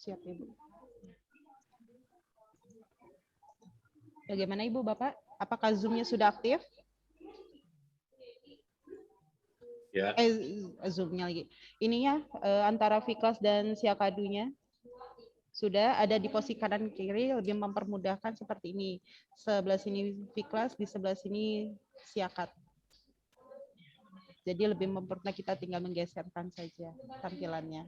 Siap, Ibu. Bagaimana Ibu, Bapak? Apakah Zoom-nya sudah aktif? Ya. Zoom-nya lagi. Ininya antara Fiklas dan Siakadunya sudah ada di posisi kanan kiri, lebih mempermudahkan seperti ini. Sebelah sini Fiklas, di sebelah sini Siakat. Jadi lebih mempermudah, kita tinggal menggeserkan saja tampilannya.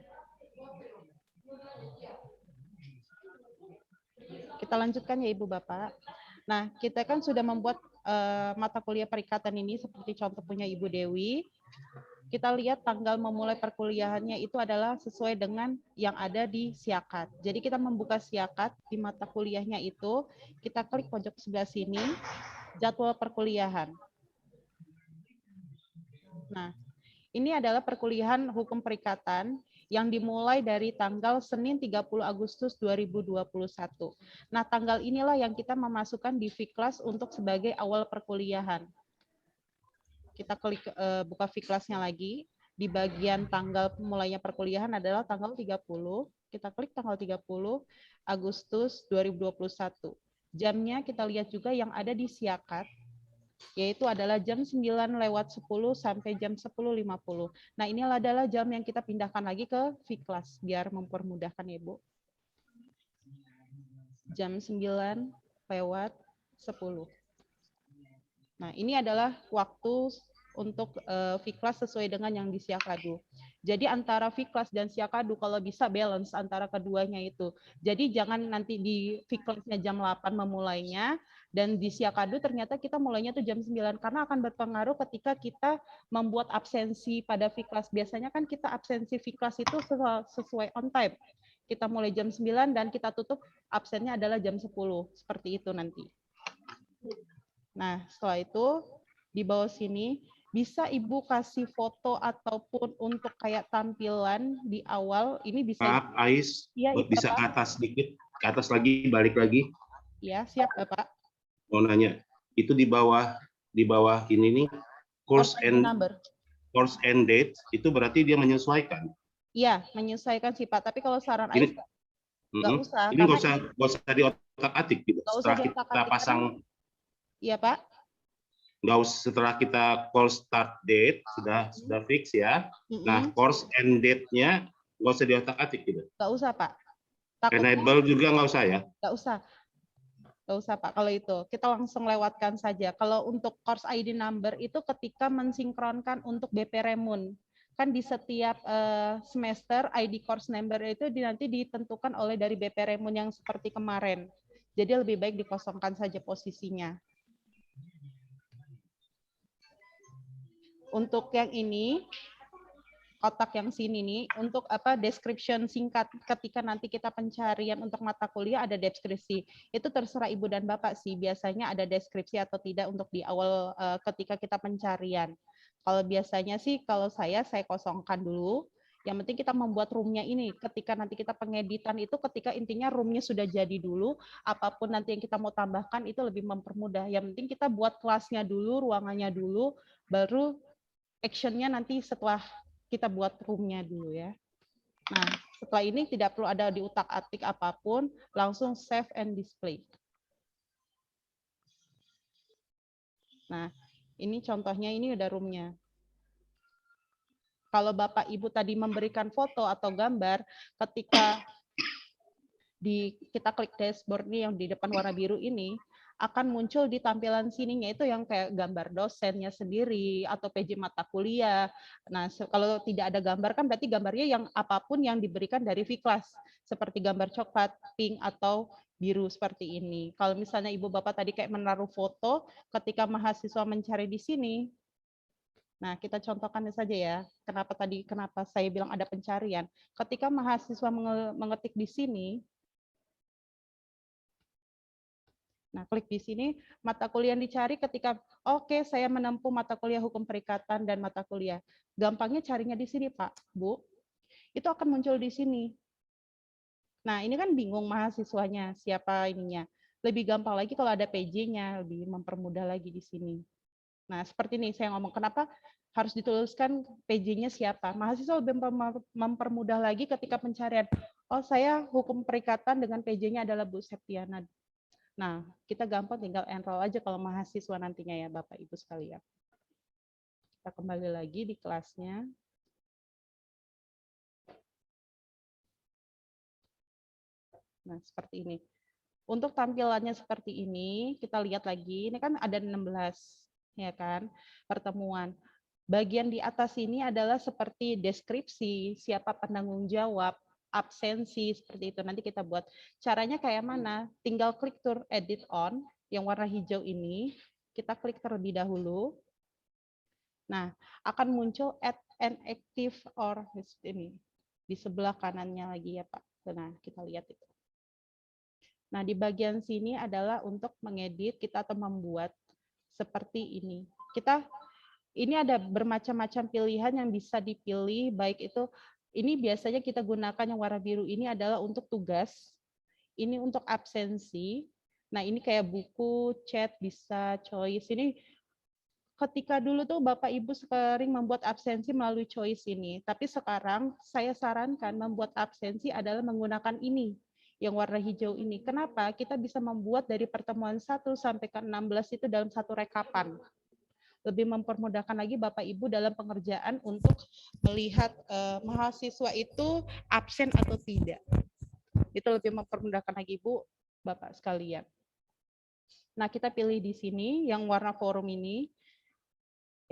Kita lanjutkan ya Ibu Bapak. Nah, kita kan sudah membuat mata kuliah perikatan ini seperti contoh punya Ibu Dewi. Kita lihat tanggal memulai perkuliahannya itu adalah sesuai dengan yang ada di Siakat. Jadi kita membuka Siakat di mata kuliahnya itu, kita klik pojok sebelah sini, jadwal perkuliahan. Nah, ini adalah perkuliahan hukum perikatan yang dimulai dari tanggal Senin 30 Agustus 2021. Nah, tanggal inilah yang kita memasukkan di Fiklas untuk sebagai awal perkuliahan. Kita klik buka Fiklasnya lagi. Di bagian tanggal mulainya perkuliahan adalah tanggal 30. Kita klik tanggal 30 Agustus 2021. Jamnya kita lihat juga yang ada di Siakat, yaitu adalah jam 9:10 sampai jam 10:50. Nah, inilah adalah jam yang kita pindahkan lagi ke Fiklas, biar mempermudahkan ya, Bu. Jam 9:10. Nah, ini adalah waktu untuk Fiklas sesuai dengan yang di Siakadu. Jadi antara Fiklas dan Siakadu kalau bisa balance antara keduanya itu. Jadi jangan nanti di Fiklasnya jam 8 memulainya dan di Siakadu ternyata kita mulainya tuh jam 9 karena akan berpengaruh ketika kita membuat absensi pada Fiklas. Biasanya kan kita absensi Fiklas itu sesuai on time. Kita mulai jam 9 dan kita tutup absennya adalah jam 10. Seperti itu nanti. Nah, setelah itu di bawah sini bisa Ibu kasih foto ataupun untuk kayak tampilan di awal. Ini bisa. Maaf, Ais, ya, bisa ke atas sedikit, ke atas lagi, balik lagi. Ya, siap, Bapak. Mau nanya, itu di bawah ini nih, course and date, itu berarti dia menyesuaikan. Iya, menyesuaikan sih Pak. Tapi kalau saran Ais nggak usah. Ini nggak usah diotak-atik gitu. Setelah kita pasang. Iya Pak. Nggak usah, setelah kita course start date sudah fix ya. Nah, course end date-nya nggak usah diotak-atik gitu. Nggak usah Pak. Enable juga nggak usah ya? Nggak usah. Nggak usah Pak. Kalau itu kita langsung lewatkan saja. Kalau untuk course ID number itu ketika mensinkronkan untuk BP Remun. Kan di setiap semester ID course number itu nanti ditentukan oleh dari BP Remun yang seperti kemarin. Jadi lebih baik dikosongkan saja posisinya. Untuk yang ini, kotak yang sini nih, untuk description singkat ketika nanti kita pencarian untuk mata kuliah ada deskripsi. Itu terserah Ibu dan Bapak sih, biasanya ada deskripsi atau tidak untuk di awal ketika kita pencarian. Kalau biasanya sih, kalau saya kosongkan dulu. Yang penting kita membuat room-nya ini. Ketika nanti kita pengeditan itu, ketika intinya room-nya sudah jadi dulu, apapun nanti yang kita mau tambahkan itu lebih mempermudah. Yang penting kita buat kelasnya dulu, ruangannya dulu, baru action-nya nanti setelah kita buat room-nya dulu ya. Nah, setelah ini tidak perlu ada diutak-atik apapun, langsung save and display. Nah, ini contohnya, ini udah room-nya. Kalau Bapak Ibu tadi memberikan foto atau gambar, ketika kita klik dashboard nih yang di depan warna biru ini, akan muncul di tampilan sininya itu yang kayak gambar dosennya sendiri atau PJ mata kuliah. Nah, kalau tidak ada gambar kan berarti gambarnya yang apapun yang diberikan dari Fiklas, seperti gambar coklat, pink, atau biru seperti ini. Kalau misalnya Ibu Bapak tadi kayak menaruh foto, ketika mahasiswa mencari di sini, nah kita contohkan saja ya, kenapa saya bilang ada pencarian. Ketika mahasiswa mengetik di sini, nah, klik di sini, mata kuliah yang dicari ketika, oke, saya menempuh mata kuliah hukum perikatan dan mata kuliah. Gampangnya carinya di sini, Pak, Bu. Itu akan muncul di sini. Nah, ini kan bingung mahasiswanya, siapa ininya. Lebih gampang lagi kalau ada PJ-nya, lebih mempermudah lagi di sini. Nah, seperti ini saya ngomong, kenapa harus dituliskan PJ-nya siapa. Mahasiswa lebih mempermudah lagi ketika pencarian. Oh, saya hukum perikatan dengan PJ-nya adalah Bu Septiana. Nah, kita gampang tinggal enroll aja kalau mahasiswa nantinya ya, Bapak Ibu sekalian. Kita kembali lagi di kelasnya. Nah, seperti ini. Untuk tampilannya seperti ini, kita lihat lagi. Ini kan ada 16, ya kan, pertemuan. Bagian di atas ini adalah seperti deskripsi, siapa penanggung jawab, absensi, seperti itu. Nanti kita buat. Caranya kayak mana? Tinggal klik tur edit on, yang warna hijau ini. Kita klik terlebih dahulu. Nah, akan muncul add an active or ini. Di sebelah kanannya lagi ya Pak. Nah, kita lihat itu. Nah, di bagian sini adalah untuk mengedit kita atau membuat seperti ini. Ini ada bermacam-macam pilihan yang bisa dipilih, baik itu, ini biasanya kita gunakan yang warna biru ini adalah untuk tugas, ini untuk absensi, nah ini kayak buku, chat, bisa choice, ini ketika dulu tuh Bapak Ibu sering membuat absensi melalui choice ini, tapi sekarang saya sarankan membuat absensi adalah menggunakan ini, yang warna hijau ini. Kenapa? Kita bisa membuat dari pertemuan 1 sampai ke 16 itu dalam satu rekapan. Lebih mempermudahkan lagi Bapak Ibu dalam pengerjaan untuk melihat mahasiswa itu absen atau tidak. Itu lebih mempermudahkan lagi Ibu, Bapak sekalian. Nah, kita pilih di sini yang warna forum ini.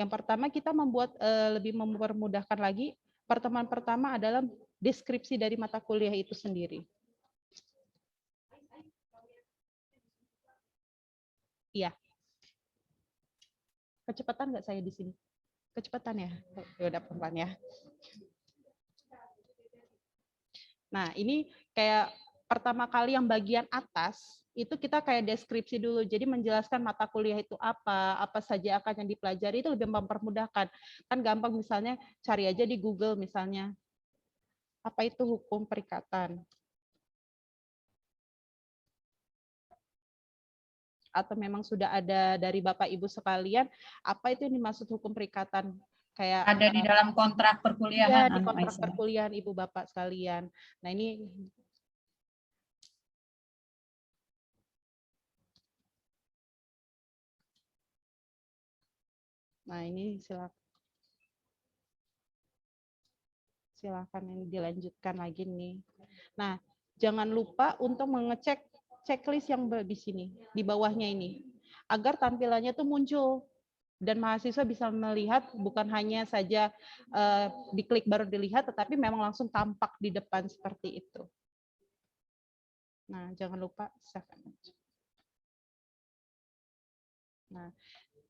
Yang pertama kita membuat lebih mempermudahkan lagi. Pertemuan pertama adalah deskripsi dari mata kuliah itu sendiri. Iya. Kecepatan nggak saya di sini? Kecepatan ya? Ya udah pelan ya. Nah, ini kayak pertama kali yang bagian atas, itu kita kayak deskripsi dulu. Jadi menjelaskan mata kuliah itu apa saja akan yang dipelajari, itu lebih mempermudahkan. Kan gampang misalnya cari aja di Google misalnya. Apa itu hukum perikatan? Atau memang sudah ada dari Bapak Ibu sekalian, apa itu yang dimaksud hukum perikatan? Kayak ada di dalam kontrak perkuliahan. Ya, di kontrak perkuliahan Ibu Bapak sekalian. Nah, ini silakan ini dilanjutkan lagi nih. Nah, jangan lupa untuk mengecek checklist yang di sini, di bawahnya ini, agar tampilannya tuh muncul dan mahasiswa bisa melihat bukan hanya saja diklik baru dilihat, tetapi memang langsung tampak di depan seperti itu. Nah, jangan lupa save. Nah,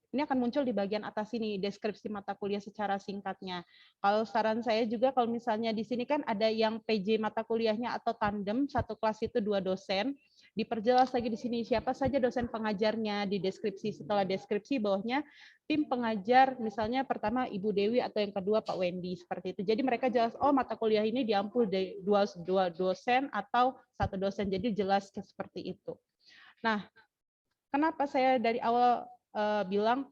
ini akan muncul di bagian atas sini, deskripsi mata kuliah secara singkatnya. Kalau saran saya juga, kalau misalnya di sini kan ada yang PJ mata kuliahnya atau tandem, satu kelas itu 2 dosen, diperjelas lagi di sini siapa saja dosen pengajarnya di deskripsi. Setelah deskripsi, bawahnya tim pengajar, misalnya pertama Ibu Dewi atau yang kedua Pak Wendy, seperti itu. Jadi mereka jelas, oh mata kuliah ini diampu dari dua dosen atau satu dosen, jadi jelas seperti itu. Nah, kenapa saya dari awal bilang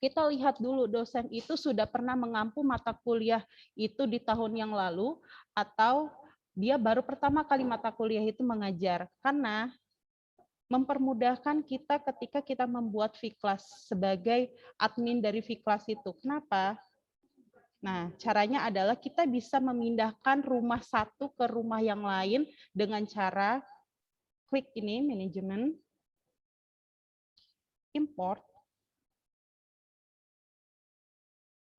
kita lihat dulu dosen itu sudah pernah mengampu mata kuliah itu di tahun yang lalu atau dia baru pertama kali mata kuliah itu mengajar, karena mempermudahkan kita ketika kita membuat Fiklas sebagai admin dari Fiklas itu. Kenapa? Nah, caranya adalah kita bisa memindahkan rumah satu ke rumah yang lain dengan cara klik ini manajemen, import.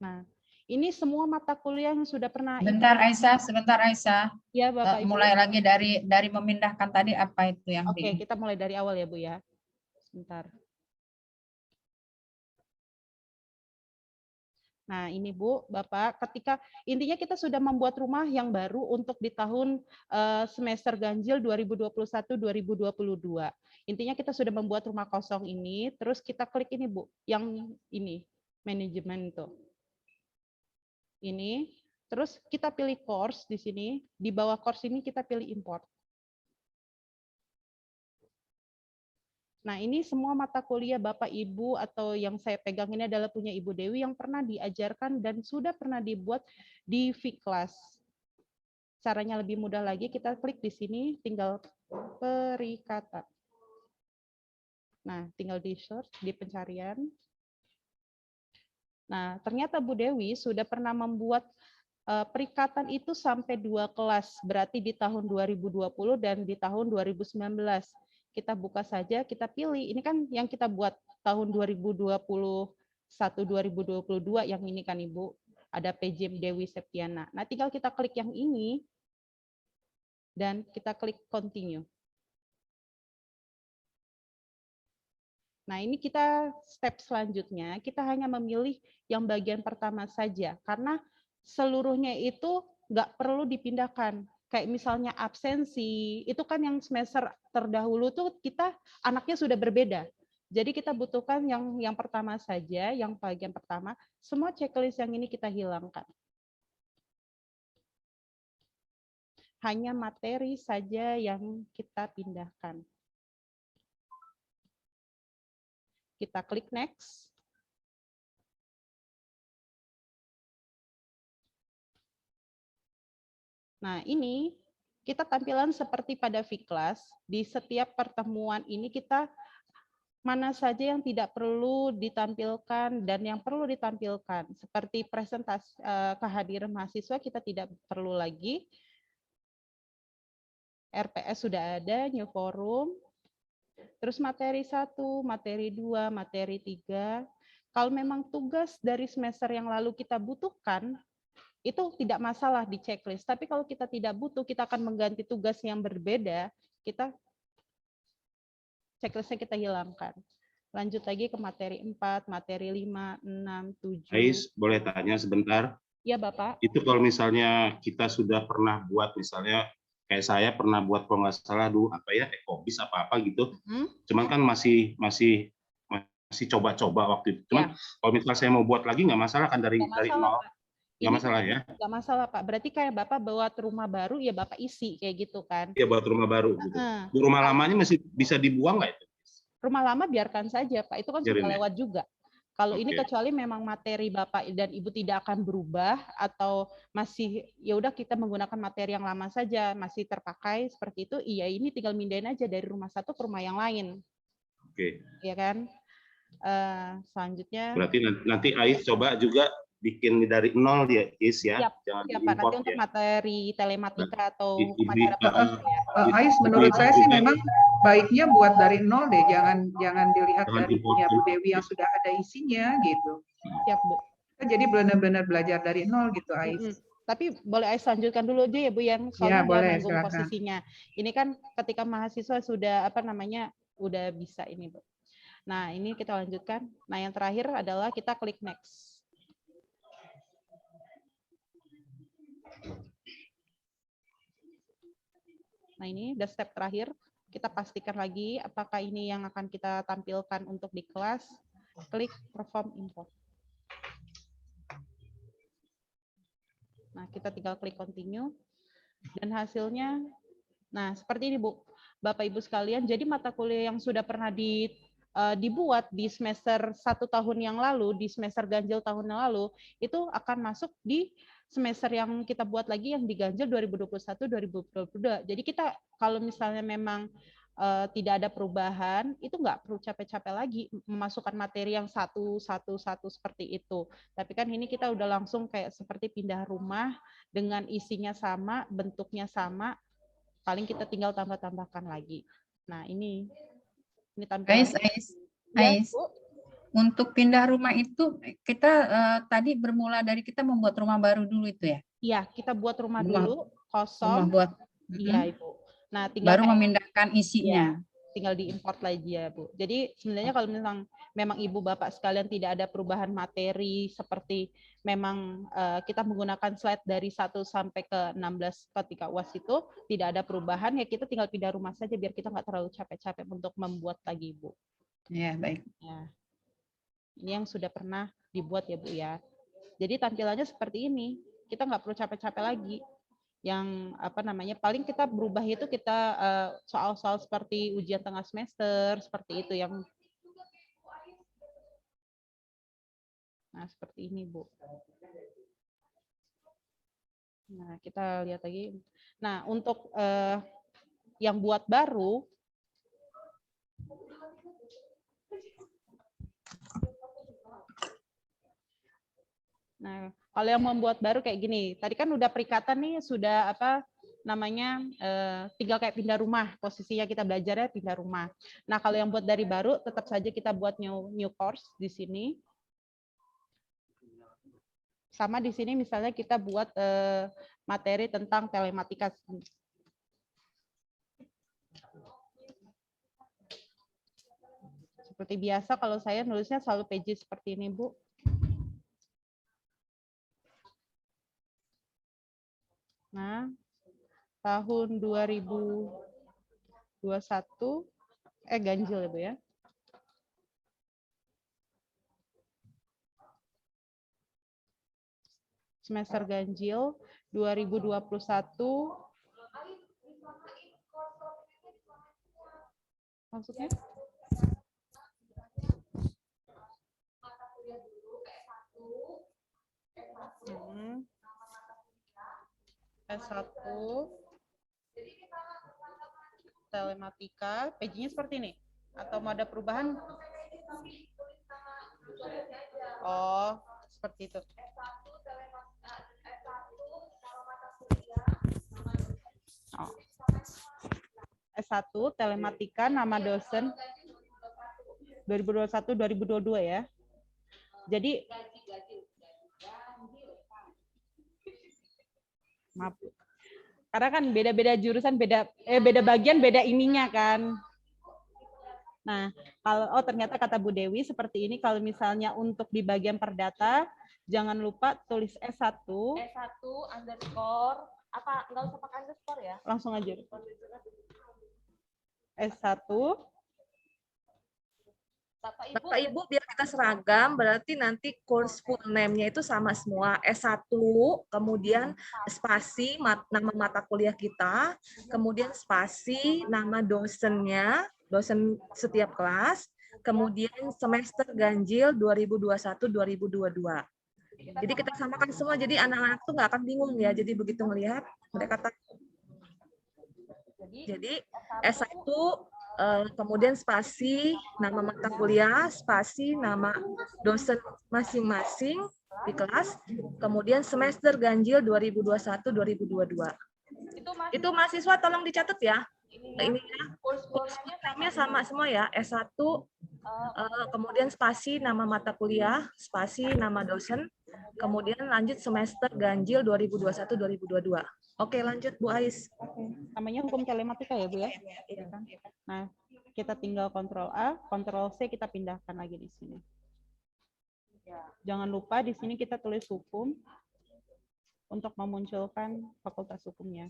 Nah, ini semua mata kuliah yang sudah pernah. Sebentar Aisyah. Ya, Bapak Ibu. Mulai lagi dari memindahkan tadi apa itu yang Oke, kita mulai dari awal ya, Bu ya. Sebentar. Nah, ini Bu, Bapak, ketika intinya kita sudah membuat rumah yang baru untuk di tahun semester ganjil 2021-2022. Intinya kita sudah membuat rumah kosong ini, terus kita klik ini Bu, yang ini, manajemen itu. Ini, terus kita pilih course di sini, di bawah course ini kita pilih import. Nah, ini semua mata kuliah Bapak Ibu atau yang saya pegang ini adalah punya Ibu Dewi yang pernah diajarkan dan sudah pernah dibuat di Viklas. Caranya lebih mudah lagi, kita klik di sini, tinggal perikatan. Nah, tinggal di search, di pencarian. Nah, ternyata Bu Dewi sudah pernah membuat perikatan itu sampai 2 kelas, berarti di tahun 2020 dan di tahun 2019. Kita buka saja, kita pilih. Ini kan yang kita buat tahun 2021-2022 yang ini kan Ibu. Ada PJ Dewi Septiana. Nah, tinggal kita klik yang ini dan kita klik continue. Nah, ini kita step selanjutnya, kita hanya memilih yang bagian pertama saja, karena seluruhnya itu nggak perlu dipindahkan. Kayak misalnya absensi, itu kan yang semester terdahulu tuh kita anaknya sudah berbeda. Jadi kita butuhkan yang pertama saja, yang bagian pertama, semua checklist yang ini kita hilangkan. Hanya materi saja yang kita pindahkan. Kita klik next. Nah, ini kita tampilan seperti pada Viklas. Di setiap pertemuan ini kita mana saja yang tidak perlu ditampilkan dan yang perlu ditampilkan. Seperti presentasi kehadiran mahasiswa kita tidak perlu lagi. RPS sudah ada, new forum. Terus materi 1, materi 2, materi 3. Kalau memang tugas dari semester yang lalu kita butuhkan, itu tidak masalah di checklist. Tapi kalau kita tidak butuh, kita akan mengganti tugas yang berbeda, kita checklistnya kita hilangkan. Lanjut lagi ke materi 4, materi 5, 6, 7. Ais, boleh tanya sebentar? Iya, Bapak. Itu kalau misalnya kita sudah pernah buat, misalnya kayak saya pernah buat kalau nggak salah dulu apa ya, ekobis apa gitu. Cuman kan masih coba-coba waktu itu. Cuman kalau misalnya saya mau buat lagi nggak masalah kan dari nol. Nggak masalah ya? Nggak masalah, Pak. Berarti kayak Bapak buat rumah baru, ya Bapak isi kayak gitu kan? Iya, buat rumah baru. Gitu. Rumah lamanya masih bisa dibuang nggak itu? Rumah lama biarkan saja, Pak. Itu kan sudah lewat juga. Kalau ini kecuali memang materi Bapak dan Ibu tidak akan berubah atau masih ya udah kita menggunakan materi yang lama saja, masih terpakai seperti itu, iya ini tinggal mindahin aja dari rumah satu ke rumah yang lain. Oke. Iya kan? Selanjutnya. Berarti nanti Ais coba juga bikin dari nol dia, Is ya. Jangan Pak. Nanti untuk materi telematika atau Ais, menurut saya sih memang baiknya buat dari nol deh, jangan dilihat dari punya Bu Dewi yang sudah ada isinya gitu. Siap, Bu. Jadi benar-benar belajar dari nol gitu, Ais. Tapi boleh Ais lanjutkan dulu aja ya Bu yang soalnya boleh, nunggu posisinya. Ini kan ketika mahasiswa sudah udah bisa ini Bu. Nah ini kita lanjutkan. Nah yang terakhir adalah kita klik next. Nah ini udah step terakhir. Kita pastikan lagi apakah ini yang akan kita tampilkan untuk di kelas. Klik perform import. Nah, kita tinggal klik continue. Dan hasilnya, nah seperti ini Bu. Bapak Ibu sekalian, jadi mata kuliah yang sudah pernah dibuat di semester 1 tahun yang lalu, di semester ganjil tahun yang lalu, itu akan masuk di semester yang kita buat lagi yang diganjil 2021-2022. Jadi kita kalau misalnya memang tidak ada perubahan, itu nggak perlu capek-capek lagi memasukkan materi yang satu seperti itu. Tapi kan ini kita udah langsung kayak seperti pindah rumah dengan isinya sama, bentuknya sama, paling kita tinggal tambah-tambahkan lagi. Nah ini tampilan. Ais. Untuk pindah rumah itu kita tadi bermula dari kita membuat rumah baru dulu itu ya? Iya, kita buat rumah dulu kosong. Iya Ibu. Nah, tinggal baru memindahkan isinya. Ya, tinggal diimport lagi ya Bu. Jadi sebenarnya kalau memang Ibu Bapak sekalian tidak ada perubahan materi seperti memang kita menggunakan slide dari 1 sampai ke 16 ketika UAS itu tidak ada perubahan, ya kita tinggal pindah rumah saja biar kita nggak terlalu capek-capek untuk membuat lagi Bu. Ya baik. Ya. Ini yang sudah pernah dibuat ya Bu ya. Jadi tampilannya seperti ini. Kita nggak perlu capek-capek lagi. yang apa namanya, paling kita berubah itu kita soal-soal seperti ujian tengah semester seperti itu yang. Nah, seperti ini, Bu. Nah, kita lihat lagi. Nah, untuk yang buat baru, nah, kalau yang membuat baru kayak gini, tadi kan udah perikatan nih, sudah apa namanya, tinggal kayak pindah rumah, posisinya kita belajarnya pindah rumah. Nah, kalau yang buat dari baru, tetap saja kita buat new course di sini. Sama di sini misalnya kita buat materi tentang telematika. Seperti biasa kalau saya nulisnya selalu pages seperti ini, Bu. Nah, tahun 2021 ganjil ya, Bu ya. Semester ganjil 2021 maksudnya? S1 telematika, page-nya seperti ini atau mau ada perubahan? Oh, seperti itu. Oh. S1 telematika, nama dosen 2021-2022 ya. Jadi maaf. Karena kan beda-beda jurusan, beda bagian, beda ininya kan. Nah, kalau ternyata kata Bu Dewi seperti ini, kalau misalnya untuk di bagian perdata, jangan lupa tulis S1 underscore apa, nggak usah pakai underscore ya. Langsung aja. S1 Bapak Ibu biar kita seragam, berarti nanti course full name-nya itu sama semua. S1, kemudian spasi nama mata kuliah kita, kemudian spasi nama dosennya, dosen setiap kelas, kemudian semester ganjil 2021-2022. Jadi kita samakan semua, jadi anak-anak tuh nggak akan bingung ya. Jadi begitu melihat, mereka tahu. Jadi S1 kemudian spasi nama mata kuliah, spasi nama dosen masing-masing di kelas, kemudian semester ganjil 2021-2022. Itu mahasiswa tolong dicatat ya. Ini ya, kursnya sama semua ya, S1, kemudian spasi nama mata kuliah, spasi nama dosen, kemudian lanjut semester ganjil 2021-2022. Oke, lanjut Bu Ais. Namanya hukum telematika ya, Bu ya? Nah, kita tinggal Ctrl A, Ctrl C, kita pindahkan lagi di sini. Jangan lupa di sini kita tulis hukum untuk memunculkan fakultas hukumnya.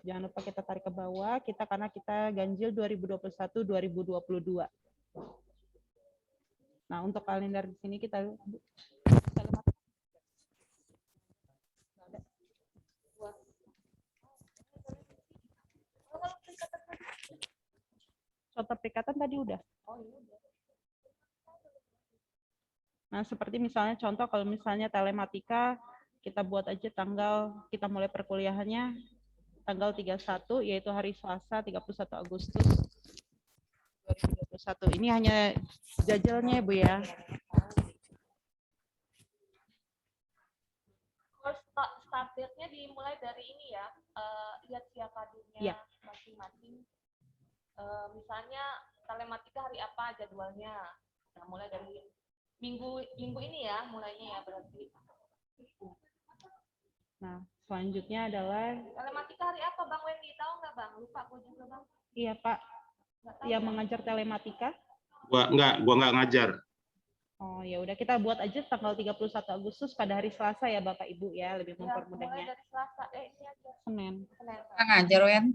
Jangan lupa kita tarik ke bawah, karena kita ganjil 2021-2022. Nah, untuk kalender di sini kita contoh perikatan tadi udah. Nah, seperti misalnya contoh kalau misalnya telematika, kita buat aja tanggal, kita mulai perkuliahannya tanggal 31, yaitu hari Selasa 31 Agustus 2021. Ini hanya jajalnya, Bu ya. Start date-nya dimulai dari ini ya, lihat siakadurnya masing-masing. Misalnya telematika hari apa jadwalnya. Nah, mulai dari minggu ini ya, mulainya ya berarti. Nah, selanjutnya adalah telematika hari apa, Bang Wendy? Tahu nggak, Bang? Lupa aku juga, Bang. Iya, Pak. Yang mengajar telematika? Gua nggak ngajar. Oh, ya udah kita buat aja tanggal 31 Agustus pada hari Selasa ya, Bapak Ibu ya, lebih mempermudahnya. Mulai dari Selasa, ini aja. Senin. Ngajar, Wen.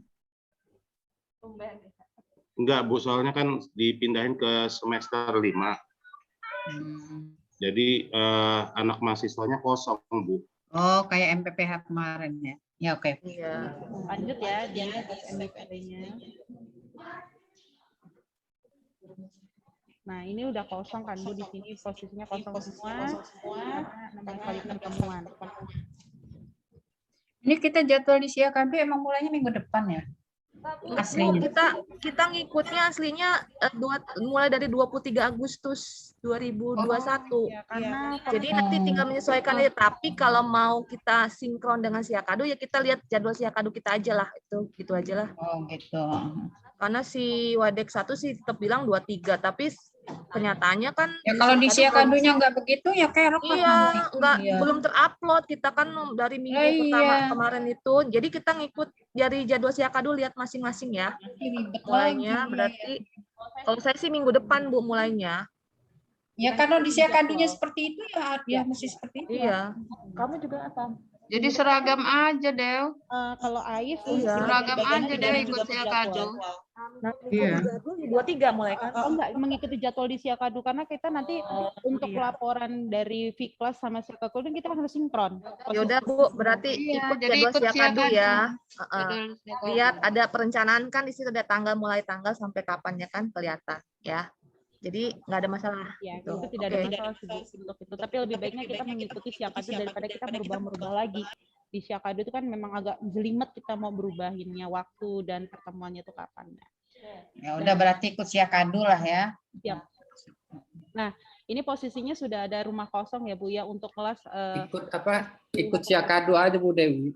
Tumben. Enggak, Bu, soalnya kan dipindahin ke semester 5. Jadi anak mahasiswanya kosong, Bu. Oh, kayak MPPH kemarin ya? Ya, oke. Iya. Lanjut ya, di MVPD-nya. Nah, ini udah kosong kan Bu, di sini posisinya kosong semua. Karena 6 kali pertemuan. Ini kita jadwal di Siakadu emang mulainya minggu depan ya? Aslinya. Kita ngikutnya aslinya mulai dari 23 Agustus 2021. Ya, karena Jadi nanti tinggal menyesuaikan aja. Tapi kalau mau kita sinkron dengan Siakadu ya kita lihat jadwal Siakadu kita aja lah. Itu gitu aja lah. Oh gitu. Karena si Wadek 1 sih tetap bilang 23, tapi kenyataannya kan Ya kalau di Siakadunya nggak begitu ya kerok. iya, belum terupload. Kita kan dari minggu pertama kemarin itu. Jadi kita ngikut dari jadwal Siakadu lihat masing-masing ya. Mulainya berarti kalau saya sih minggu depan Bu mulainya. Ya kalau di Siakadunya seperti itu ya mesti seperti itu. Iya. Kamu juga apa? Jadi seragam aja, Del. Kalau Ais Seragam aja deh ikut Siakadu. Nah, 23 mulai kan? Oh enggak, mengikuti jadwal di Siakadu karena kita nanti untuk laporan dari Viklas sama Siakadu kita harus sinkron. Ya udah Bu, berarti ikut jadwal Siakadu ya. Lihat ada perencanaan kan di situ ada tanggal, mulai tanggal sampai kapannya kan kelihatan ya. Jadi nggak ada masalah. Ya, itu tidak ada masalah untuk itu. Tapi lebih baiknya kita mengikuti Siakadu daripada kita berubah-ubah lagi. Di Siakadu itu kan memang agak jelimet kita mau berubahinnya waktu dan pertemuannya itu kapan. Ya udah berarti ikut Siakadu lah ya. Siap. Nah, ini posisinya sudah ada rumah kosong ya Bu ya untuk kelas. Ikut Siakadu aja Bu Dewi.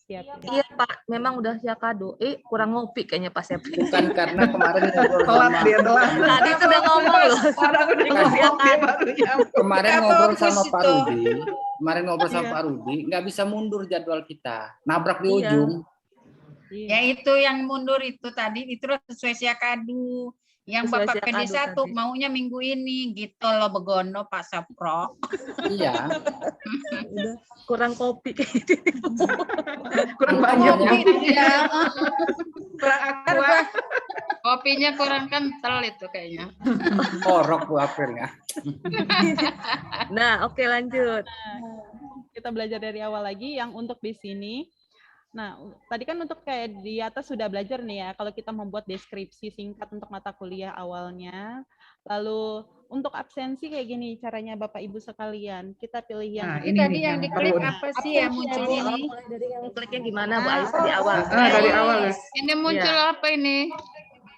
Siap. Iya Pak, memang udah Siakadu. Kurang ngopi kayaknya Pak saya. Bukan karena kemarin ngobrol Telat sama dia telat. Tadi udah ngomong loh. Orang udah ngomong dia baru nyampe. kemarin Kita ngobrol fokus sama Pak itu. Rudi. Kemarin ngobrol sama Pak Rudi, nggak bisa mundur jadwal kita. Nabrak di Iya. ujung. Ya itu yang mundur itu tadi itu sesuai Siakadu. Yang Sesuai Bapak Siakadu PD1 tadi. maunya minggu ini gitu loh Begono Pak Sapro. Iya. Udah kurang kopi kayaknya. Kurang banyak. Ya. Kurang aqua. Kopinya kurang kental itu kayaknya. Orok Bu April ya. Nah, oke lanjut. Kita belajar dari awal lagi yang untuk di sini. Nah, tadi kan untuk kayak di atas sudah belajar nih ya, kalau kita membuat deskripsi singkat untuk mata kuliah awalnya. Lalu untuk absensi kayak gini caranya Bapak Ibu sekalian. Kita pilih yang Nah, Ini tadi nih, yang diklik perlu. apa sih yang muncul ini? Mulai dari yang kliknya gimana Bu Ais di awal? Dari awal ya. Ini muncul apa ini?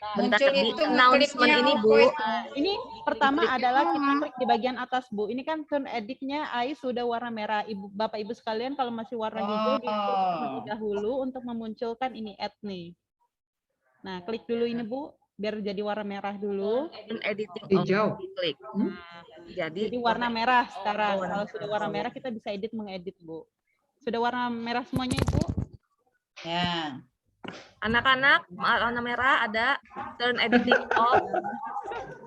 Bentar, Muncul di itu announcement ngekliknya ini apa Bu. itu? ini pertama adalah kita klik di bagian atas Bu. Ini kan turn edit-nya Ais sudah warna merah. Bapak Ibu sekalian kalau masih warna hijau di terlebih dahulu untuk memunculkan ini add nih. Nah, klik dulu ini Bu biar jadi warna merah dulu. Editing Hijau. klik. Jadi warna merah sekarang. warna Kalau sudah warna merah kita bisa edit mengedit Bu. Sudah warna merah semuanya Ibu? Ya. anak-anak warna merah ada turn editing off.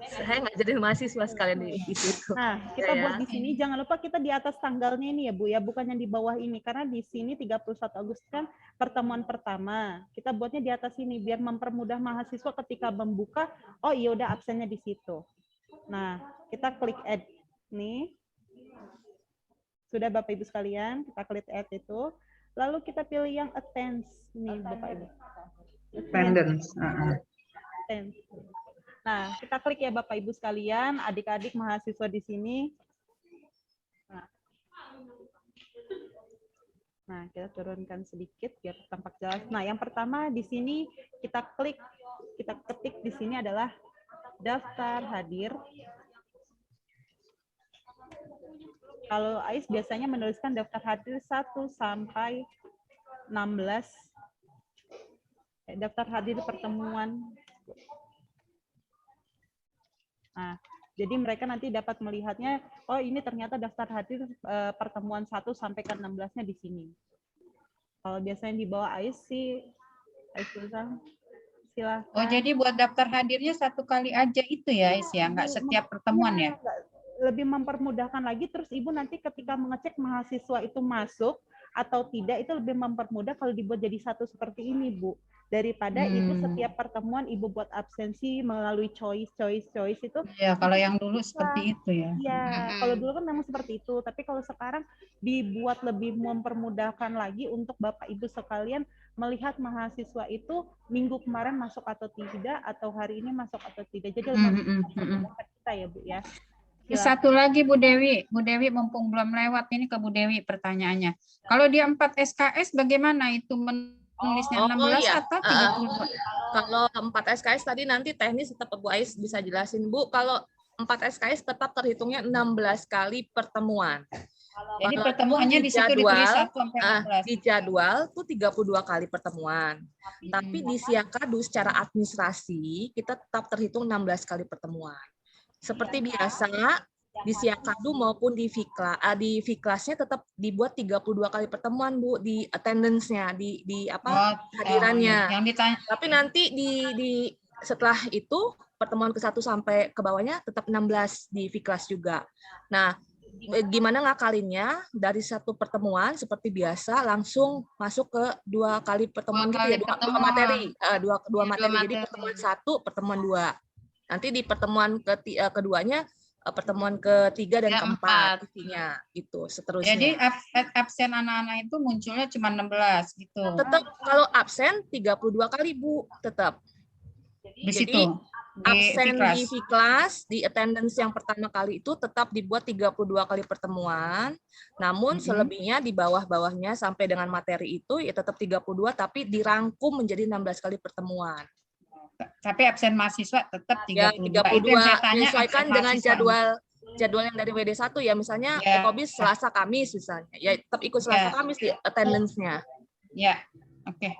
Saya nggak jadi mahasiswa sekalian di situ. Nah, kita Ya, buat di sini jangan lupa kita di atas tanggalnya ini ya Bu ya, bukan yang di bawah ini karena di sini 31 Agustus kan pertemuan pertama. Kita buatnya di atas ini biar mempermudah mahasiswa ketika membuka, oh iya udah absennya di situ. Nah, kita klik add nih. Sudah Bapak Ibu sekalian, kita klik add itu. Lalu kita pilih yang attends nih Bapak Ibu. Attendance. Attend. Nah, kita klik ya Bapak Ibu sekalian, adik-adik mahasiswa di sini. Nah, kita turunkan sedikit biar tampak jelas. Nah, yang pertama di sini kita klik, kita ketik di sini adalah daftar hadir. Kalau Ais biasanya menuliskan daftar hadir 1 sampai 16. Daftar hadir pertemuan. Nah, jadi mereka nanti dapat melihatnya, oh ini ternyata daftar hadir pertemuan 1 sampai ke 16-nya di sini. Kalau biasanya di bawah Ais sih, Ais silahkan. Oh, jadi buat daftar hadirnya 1 kali aja itu ya, Ais ya, nggak setiap pertemuan ya? Lebih mempermudahkan lagi, terus Ibu nanti ketika mengecek mahasiswa itu masuk, atau tidak itu lebih mempermudah kalau dibuat jadi satu seperti ini, Bu. Daripada Ibu setiap pertemuan Ibu buat absensi melalui choice itu. Ya, kalau yang dulu seperti itu ya. Iya, kalau dulu kan memang seperti itu. Tapi kalau sekarang dibuat lebih mempermudahkan lagi untuk Bapak Ibu sekalian melihat mahasiswa itu minggu kemarin masuk atau tidak, atau hari ini masuk atau tidak. Jadi memudahkan kita ya, Bu ya. Satu lagi Bu Dewi mumpung belum lewat ini ke Bu Dewi pertanyaannya. Kalau dia 4 SKS bagaimana itu menulisnya 16 atau 32? Kalau 4 SKS tadi nanti teknis tetap Bu Ais bisa jelasin Bu. Kalau 4 SKS tetap terhitungnya 16 kali pertemuan. Jadi pertemuannya di situ ditulis 1 sampai 16. Di jadwal tuh 32 kali pertemuan. Tapi di Siakadu secara administrasi kita tetap terhitung 16 kali pertemuan. Seperti biasa di Siakadu maupun di Fiklasnya tetap dibuat 32 kali pertemuan Bu, di attendance-nya, di hadirannya. Yang ditanya. Tapi nanti di setelah itu pertemuan ke-1 sampai ke bawahnya tetap 16 di Fiklas juga. Nah, gimana ngakalinnya dari 1 pertemuan seperti biasa langsung masuk ke 2 kali pertemuan gitu ya, 2 materi. Jadi pertemuan 1, pertemuan 2. Nanti di pertemuan keduanya pertemuan ketiga dan keempat isinya gitu seterusnya. Jadi absen anak-anak itu munculnya cuma 16 gitu. Tetap kalau absen 32 kali Bu, tetap. Di situ. Absen di Fiklas, di attendance yang pertama kali itu tetap dibuat 32 kali pertemuan, namun selebihnya di bawah-bawahnya sampai dengan materi itu ya tetap 32 tapi dirangkum menjadi 16 kali pertemuan. Tapi absen mahasiswa tetap 32. Ya, 32 menyesuaikan dengan jadwal yang dari WD1 ya, misalnya Ekobis Selasa Kamis misalnya. Ya tetap ikut Selasa Kamis di attendance-nya. Ya. Oke.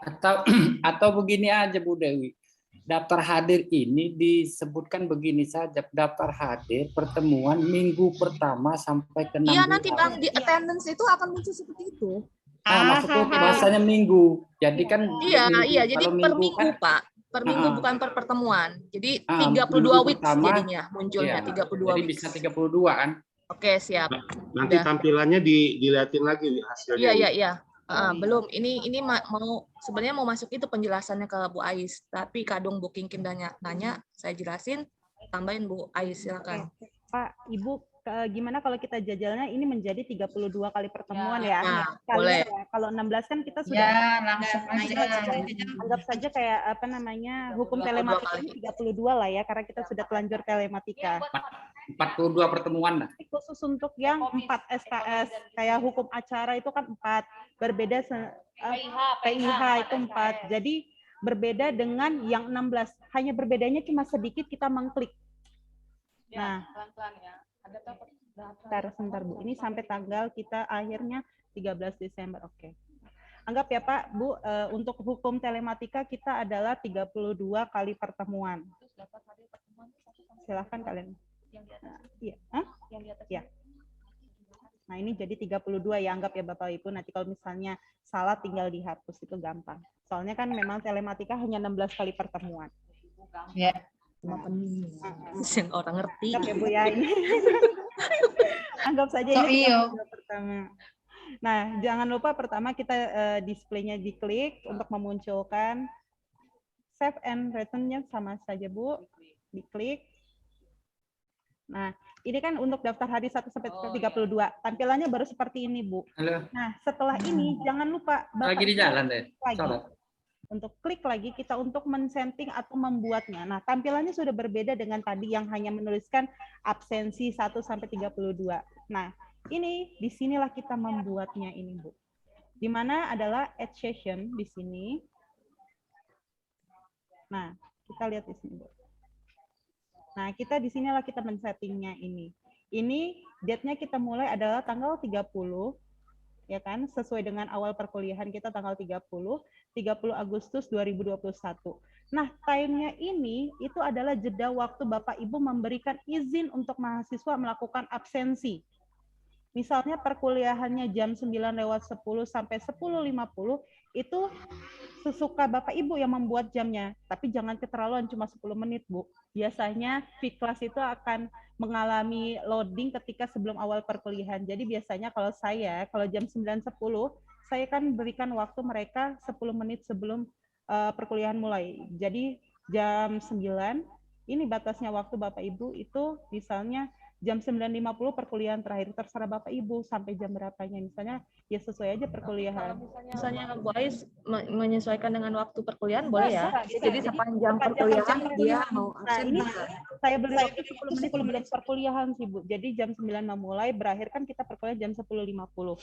Atau begini aja Bu Dewi. Daftar hadir ini disebutkan begini saja, daftar hadir pertemuan minggu pertama sampai ke 6. Iya, nanti Bang di attendance itu akan muncul seperti itu. Maksudnya bahasanya minggu. Jadi kan Iya, jadi per minggu kan, Pak. Per minggu bukan per pertemuan. Jadi 32 weeks jadinya munculnya 32 jadi weeks. bisa 32 kan? Oke, siap. Nanti tampilannya dilihatin lagi hasilnya. Iya. Belum. Ini mau sebenarnya mau masuk itu penjelasannya ke Bu Ais, tapi kadung Bu Kingkim nanya, saya jelasin, tambahin Bu Ais silakan. Pak, Ibu gimana kalau kita jajalnya ini menjadi 32 kali pertemuan ya? Boleh. Ya. Kalau 16 kan kita sudah langsung aja. Anggap saja kayak hukum telematika ini 32 lah ya, karena kita sudah telanjur telematika. 42 pertemuan lah. Khusus untuk yang 4 SKS, kayak hukum acara itu kan 4, berbeda PIH itu 4. Jadi berbeda dengan yang 16. Hanya berbedanya cuma sedikit kita mengklik. Nah, pelan-pelan ya. Sebentar Bu, ini sampai tanggal kita akhirnya 13 Desember. Oke. Anggap ya Pak, Bu, untuk hukum telematika kita adalah 32 kali pertemuan. Silahkan kalian. Iya. Ya. Nah, ini jadi 32 ya, anggap ya Bapak Ibu. Nanti kalau misalnya salah tinggal dihapus, itu gampang. Soalnya kan memang telematika hanya 16 kali pertemuan. Ya. Orang ngerti. Anggap ya Bu ya ini. Anggap saja ini pertama. Nah, jangan lupa pertama kita display-nya diklik untuk memunculkan save and return-nya sama saja Bu. Diklik. Nah, ini kan untuk daftar hari 1 sampai 32. Tampilannya baru seperti ini, Bu. Halo. Nah, setelah ini jangan lupa lagi di jalan deh. Untuk klik lagi kita untuk men-setting atau membuatnya. Nah, tampilannya sudah berbeda dengan tadi yang hanya menuliskan absensi 1 sampai 32. Nah, ini disinilah kita membuatnya ini, Bu. Di mana adalah add session di sini. Nah, kita lihat di sini, Bu. Nah, kita di sinilah kita men-settingnya ini. Ini date-nya kita mulai adalah tanggal 30, ya kan? Sesuai dengan awal perkuliahan kita tanggal 30 Agustus 2021. Nah, time-nya ini itu adalah jeda waktu Bapak Ibu memberikan izin untuk mahasiswa melakukan absensi. Misalnya perkuliahannya jam 9:10 sampai 10:50, itu sesuka Bapak Ibu yang membuat jamnya, tapi jangan keterlaluan cuma 10 menit, Bu. Biasanya Fiklas itu akan mengalami loading ketika sebelum awal perkuliahan. Jadi biasanya kalau jam 9:10 saya kan berikan waktu mereka 10 menit sebelum perkuliahan mulai. Jadi jam 9, ini batasnya waktu Bapak Ibu itu misalnya jam 9.50 perkuliahan terakhir, terserah Bapak Ibu sampai jam berapanya. Misalnya ya sesuai aja perkuliahan. Misalnya Bu Ais menyesuaikan dengan waktu perkuliahan boleh ya? Jadi sepanjang perkuliahan perkuliahan dia mau Nah, absen ini bisa. saya beri waktu 10 menit sebelum perkuliahan sih Bu. Jadi jam 9 memulai, berakhir kan kita perkuliahan jam 10.50.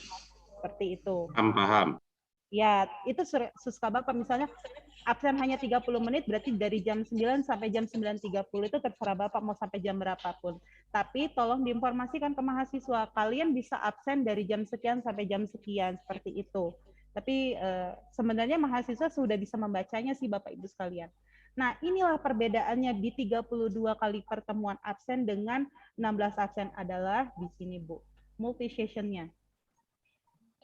Seperti itu. Paham. Ya, itu sesuka Bapak. Misalnya absen hanya 30 menit, berarti dari jam 9 sampai jam 9.30 itu terserah Bapak mau sampai jam berapapun. Tapi tolong diinformasikan ke mahasiswa, kalian bisa absen dari jam sekian sampai jam sekian, seperti itu. Tapi sebenarnya mahasiswa sudah bisa membacanya sih Bapak Ibu sekalian. Nah, inilah perbedaannya di 32 kali pertemuan absen dengan 16 absen adalah di sini Bu, multi session-nya.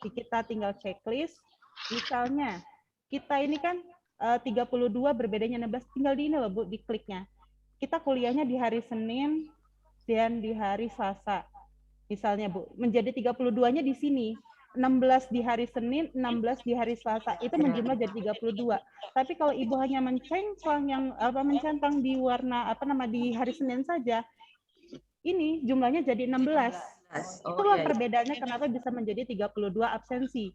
Kita tinggal checklist. Misalnya, kita ini kan 32 berbedanya 16, tinggal di ini loh Bu, di kliknya. Kita kuliahnya di hari Senin dan di hari Selasa. Misalnya Bu, menjadi 32-nya di sini. 16 di hari Senin, 16 di hari Selasa. Itu menjumlah jadi 32. Tapi kalau Ibu hanya mencentang di warna di hari Senin saja, ini jumlahnya jadi 16. Itulah perbedaannya kenapa bisa menjadi 32 absensi.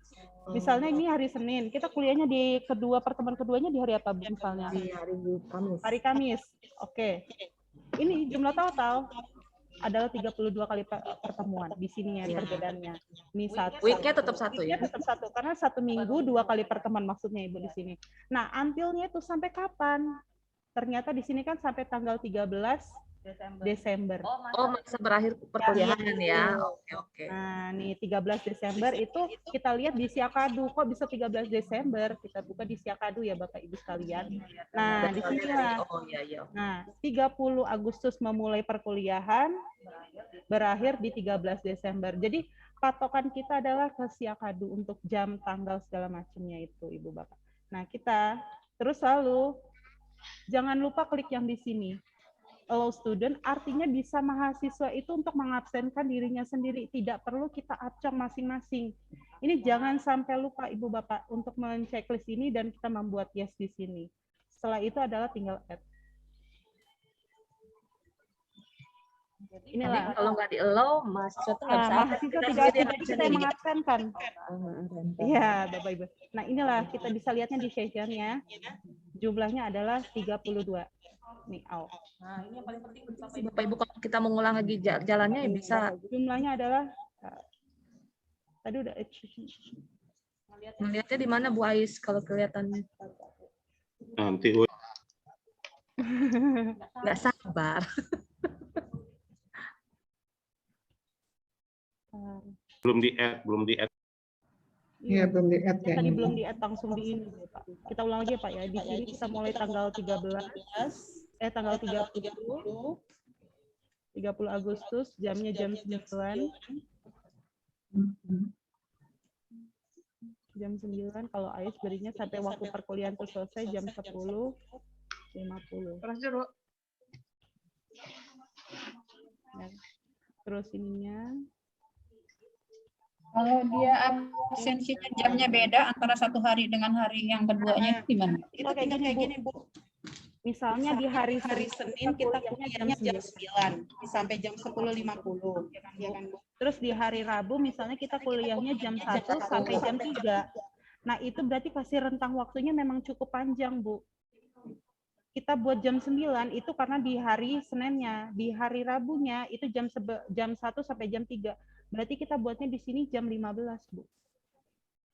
Misalnya ini hari Senin, kita kuliahnya di pertemuan keduanya di hari apa Bu misalnya? Di hari Kamis. Hari Kamis. Oke. Ini jumlah total adalah 32 kali pertemuan. Di sini ya perbedaannya. Ini satu. Weeknya tetap satu ya? Tetap satu, karena 1 minggu 2 kali pertemuan maksudnya Ibu di sini. Nah, until-nya itu sampai kapan? Ternyata di sini kan sampai tanggal 13 Desember. Oh, masa berakhir perkuliahan ya. Oke. Nah, nih 13 Desember itu kita lihat di Siakadu. Kok bisa 13 Desember? Kita buka di Siakadu ya Bapak Ibu sekalian. Nah, di sinilah. Nah, 30 Agustus memulai perkuliahan, berakhir di 13 Desember. Jadi patokan kita adalah ke Siakadu untuk jam, tanggal segala macamnya itu Ibu Bapak. Nah, kita terus lalu jangan lupa klik yang di sini. Allow student artinya bisa mahasiswa itu untuk mengabsenkan dirinya sendiri, tidak perlu kita acong masing-masing. Ini jangan sampai lupa Ibu Bapak untuk men-checklist ini dan kita membuat yes di sini. Setelah itu adalah tinggal add. Inilah. Jadi kalau nggak di-allow, mahasiswa itu nggak bisa. Mahasiswa tidak bisa mengabsenkan. Iya, Bapak Ibu. Nah, inilah kita bisa lihatnya di session-nya. Jumlahnya adalah 32. Nih, Nah, ini yang paling penting Bapak Ibu, kalau kita mengulang lagi jalannya ya bisa. Jumlahnya adalah tadi udah melihatnya di mana Bu Ais kalau kelihatan? Nanti nggak sabar. belum di-add. Iya, belum di-add ya. Tadi belum di-add, langsung di ini, Pak. Kita ulang lagi ya, Pak ya. Di sini kita mulai tanggal 30 Agustus, jamnya jam 9. Jam 9, kalau AIS berinya sampai waktu perkuliahan itu selesai jam 10.50. Terus ininya. Kalau dia absensinya jamnya beda antara satu hari dengan hari yang keduanya itu gimana? Itu kayak gini, Bu. Misalnya di hari Senin kita kuliahnya jam 9 sampai jam 10.50. Ya kan, Bu? Terus di hari Rabu misalnya kita kuliahnya jam 1 sampai jam 3. Nah, itu berarti kasih rentang waktunya memang cukup panjang, Bu. Kita buat jam 9 itu karena di hari Seninnya, di hari Rabunya itu jam 1 sampai jam 3. Berarti kita buatnya di sini jam 15, Bu.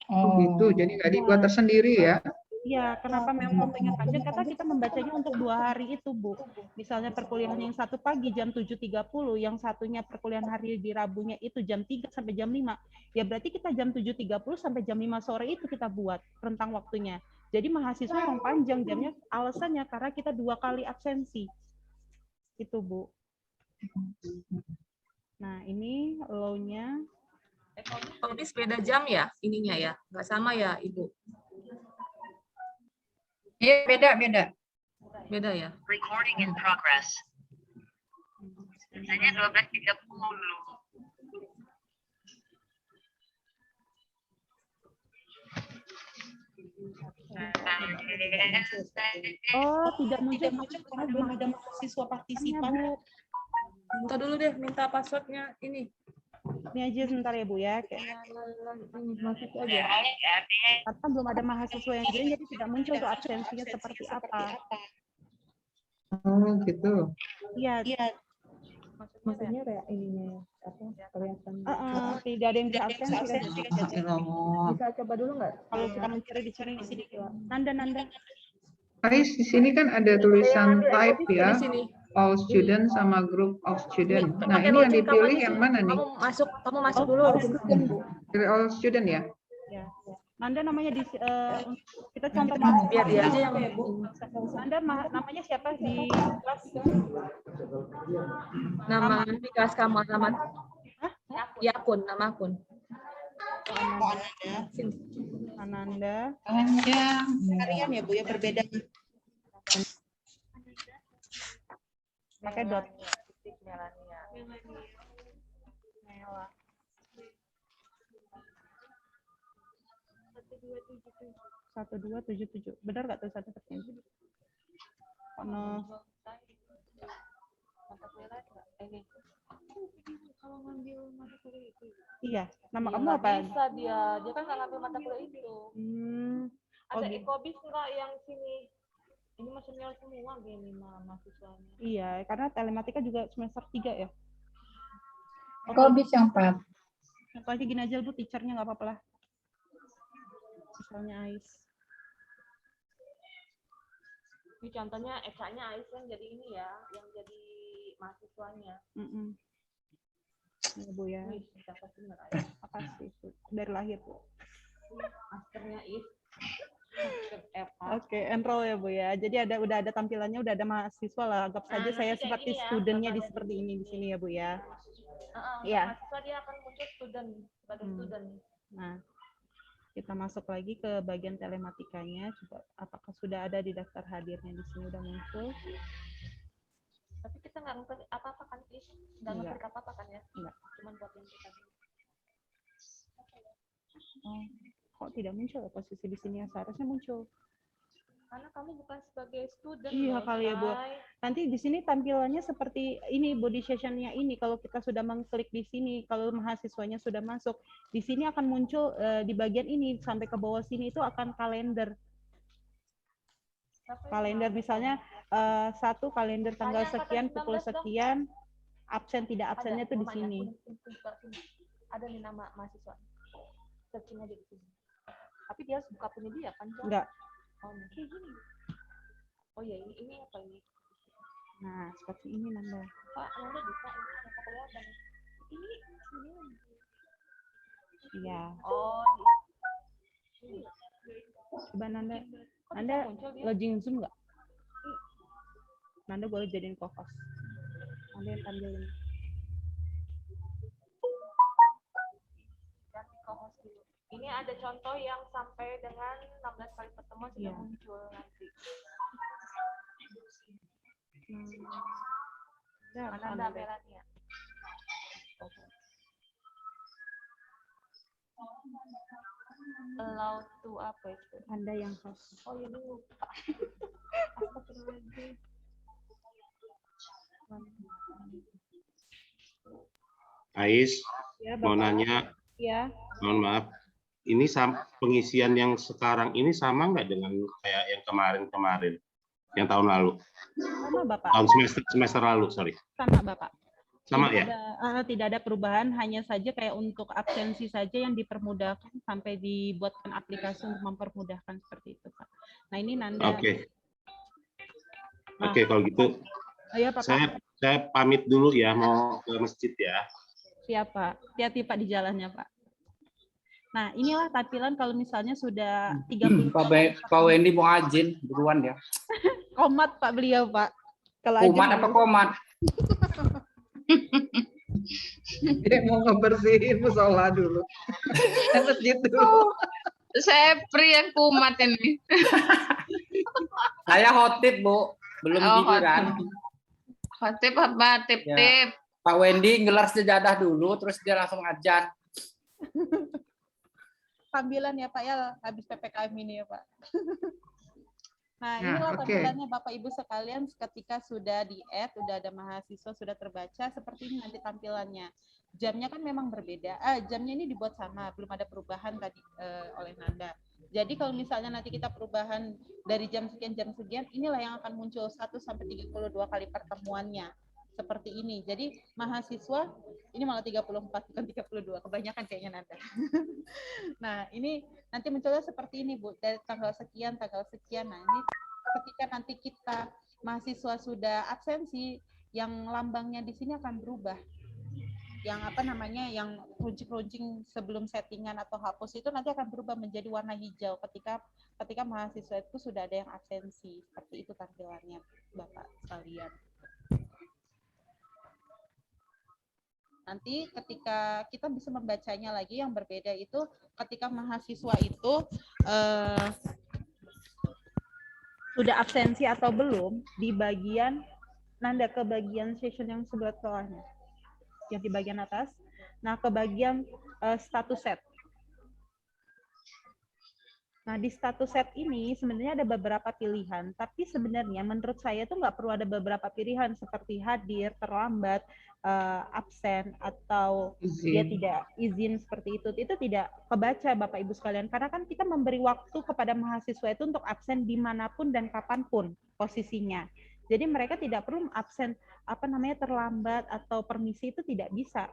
Oh gitu, jadi nggak dibuat tersendiri ya? Iya, kenapa memang waktunya panjang? Karena kita membacanya untuk 2 hari itu, Bu. Misalnya perkuliahan yang satu pagi jam 7.30, yang satunya perkuliahan hari di Rabunya itu jam 3 sampai jam 5. Ya berarti kita jam 7.30 sampai jam 5 sore itu kita buat rentang waktunya. Jadi mahasiswa yang panjang jamnya, alasannya karena kita 2 kali absensi. Itu, Bu. Nah, ini low-nya. Ekonomis beda jam ya ininya ya? Nggak sama ya, Ibu? Iya, beda. Beda ya? Recording in progress. Biasanya 12.30 dulu. Oh, tidak muncul karena belum ada mahasiswa partisipan. Minta dulu deh, minta passwordnya ini. Ini aja sebentar ya Bu ya. Masuk aja. Karena belum ada mahasiswa yang join, jadi tidak muncul tuh absensinya seperti apa. Oh gitu. Iya. Maksudnya kayak ininya apa kelihatan. Tidak ada yang bisa absensi kan. Bisa coba dulu nggak? Kalau kita mencari di sini. Nanda. Ais, di sini kan ada tulisan type ya. Di sini. All student sama group of student. Nah, ini yang dipilih yang mana nih? Kamu masuk dulu. Dari all student ya? Ya. Nanda namanya di kita contoh masuk. Biar dia aja yang Nanda namanya siapa di kelas? nama di kelas kamu alamat. Ya akun, nama akun. Ananda. Harian ya Bu ya, berbeda. Pakai dot. Mela. 1277. Benar nggak tuh 1%? No. Iya, nama kamu apa? Bisa dia kan nggak ngambil mata kuliah itu. Ada ekobis nggak yang sini? Ini maksudnya semua gini mahasiswanya. Iya, karena telematika juga semester 3 ya. Ekobis yang 4. Aku aja gini aja Bu, teachernya nggak apa-apa lah. Misalnya Ais. Ini contohnya Eka-nya Ais yang jadi ini ya, yang jadi mahasiswanya. Ya Bu ya. Apa sih? Dari lahir Bu. Masternya Is. Oke, enroll ya Bu ya. Jadi udah ada tampilannya, udah ada mahasiswa lah. Anggap saja saya seperti studentnya di seperti ini di sini ya Bu ya. Iya. Mahasiswa dia akan muncul student sebagai student. Nah, kita masuk lagi ke bagian telematikanya. Coba apakah sudah ada di daftar hadirnya di sini udah muncul? Tapi kita nggak ngerti apa-apa kan Is? Nggak ngerti apa-apa kan ya? Enggak. Cuman buat yang kita. Kok tidak muncul ya posisi di sini yang seharusnya muncul? Karena kamu bukan sebagai student. Iya kali ya Bu. Nanti di sini tampilannya seperti ini body sessionnya ini. Kalau kita sudah mengklik di sini, kalau mahasiswanya sudah masuk, di sini akan muncul di bagian ini sampai ke bawah sini itu akan kalender. Kalender misalnya satu kalender tanggal sekian pukul sekian, absen tidak absennya tuh di sini. Ada nih nama mahasiswa. Searching aja di sini. Tapi dia harus buka punya dia kan? Enggak. Oh, kayak gini. Oh ya, ini apa ini? Nah, seperti ini Nanda. Pak, Nanda bisa ini apa kelihatan? Ini. Iya. Oh, Coba Nanda login Zoom nggak? Nanda boleh jadiin co-host. Nanda yang tampilin. Ini ada contoh yang sampai dengan 16 kali pertemuan sudah muncul nanti. Mana ada Melania? Allow to apa itu? Anda yang host. Oh ya lupa. Ais, mau nanya. Ya. Mohon maaf. Ini pengisian yang sekarang ini sama nggak dengan kayak yang kemarin-kemarin, yang tahun lalu? Sama Bapak. Tahun semester lalu, sorry. Sama Bapak. Sama ya? Tidak ada perubahan, hanya saja kayak untuk absensi saja yang dipermudahkan sampai dibuatkan aplikasi untuk mempermudahkan seperti itu Pak. Nah ini Nanda. Oke. Oke, kalau gitu Ayo, Pak. Saya pamit dulu ya, mau ke masjid ya. Siap Pak. Hati-hati Pak di jalannya Pak. Nah inilah tampilan kalau misalnya sudah 30. Pak Wendy mau azin buruan ya. Komat Pak beliau Pak. Kalau Komat apa komat? Dia mau ngebersihin musola dulu. Masjid dulu. Saya free yang kumat ini. Saya khotib, Bu. Belum giliran. Khotib apa? Tip-tip. Pak Wendy ngelar sejadah dulu, terus dia langsung ajan. tampilan ya Pak ya, habis PPKM ini ya Pak. Nah, inilah tampilannya Bapak Ibu sekalian ketika sudah di-add, sudah ada mahasiswa, sudah terbaca, seperti ini nanti tampilannya. Jamnya kan memang berbeda. Jamnya ini dibuat sama, belum ada perubahan tadi oleh Nanda. Jadi kalau misalnya nanti kita perubahan dari jam sekian, inilah yang akan muncul 1 sampai 32 kali pertemuannya. Seperti ini. Jadi mahasiswa, ini malah 34, bukan 32. Kebanyakan kayaknya Nanda. Nah, ini nanti munculnya seperti ini, Bu. Dari tanggal sekian, tanggal sekian. Nah, ini ketika nanti kita mahasiswa sudah absensi, yang lambangnya di sini akan berubah. Yang apa namanya, yang runcing-runcing sebelum settingan atau hapus itu nanti akan berubah menjadi warna hijau ketika mahasiswa itu sudah ada yang absensi. Seperti itu tampilannya, Bapak sekalian. Nanti ketika kita bisa membacanya lagi yang berbeda itu ketika mahasiswa itu sudah absensi atau belum di bagian Nanda ke bagian session yang sebelah bawahnya, yang di bagian atas. Nah, ke bagian status set. Nah, di status set ini sebenarnya ada beberapa pilihan, tapi sebenarnya menurut saya tuh nggak perlu ada beberapa pilihan seperti hadir, terlambat, absen, atau dia tidak izin seperti itu. Itu tidak kebaca Bapak Ibu sekalian, karena kan kita memberi waktu kepada mahasiswa itu untuk absen dimanapun dan kapanpun posisinya. Jadi mereka tidak perlu absen terlambat atau permisi, itu tidak bisa.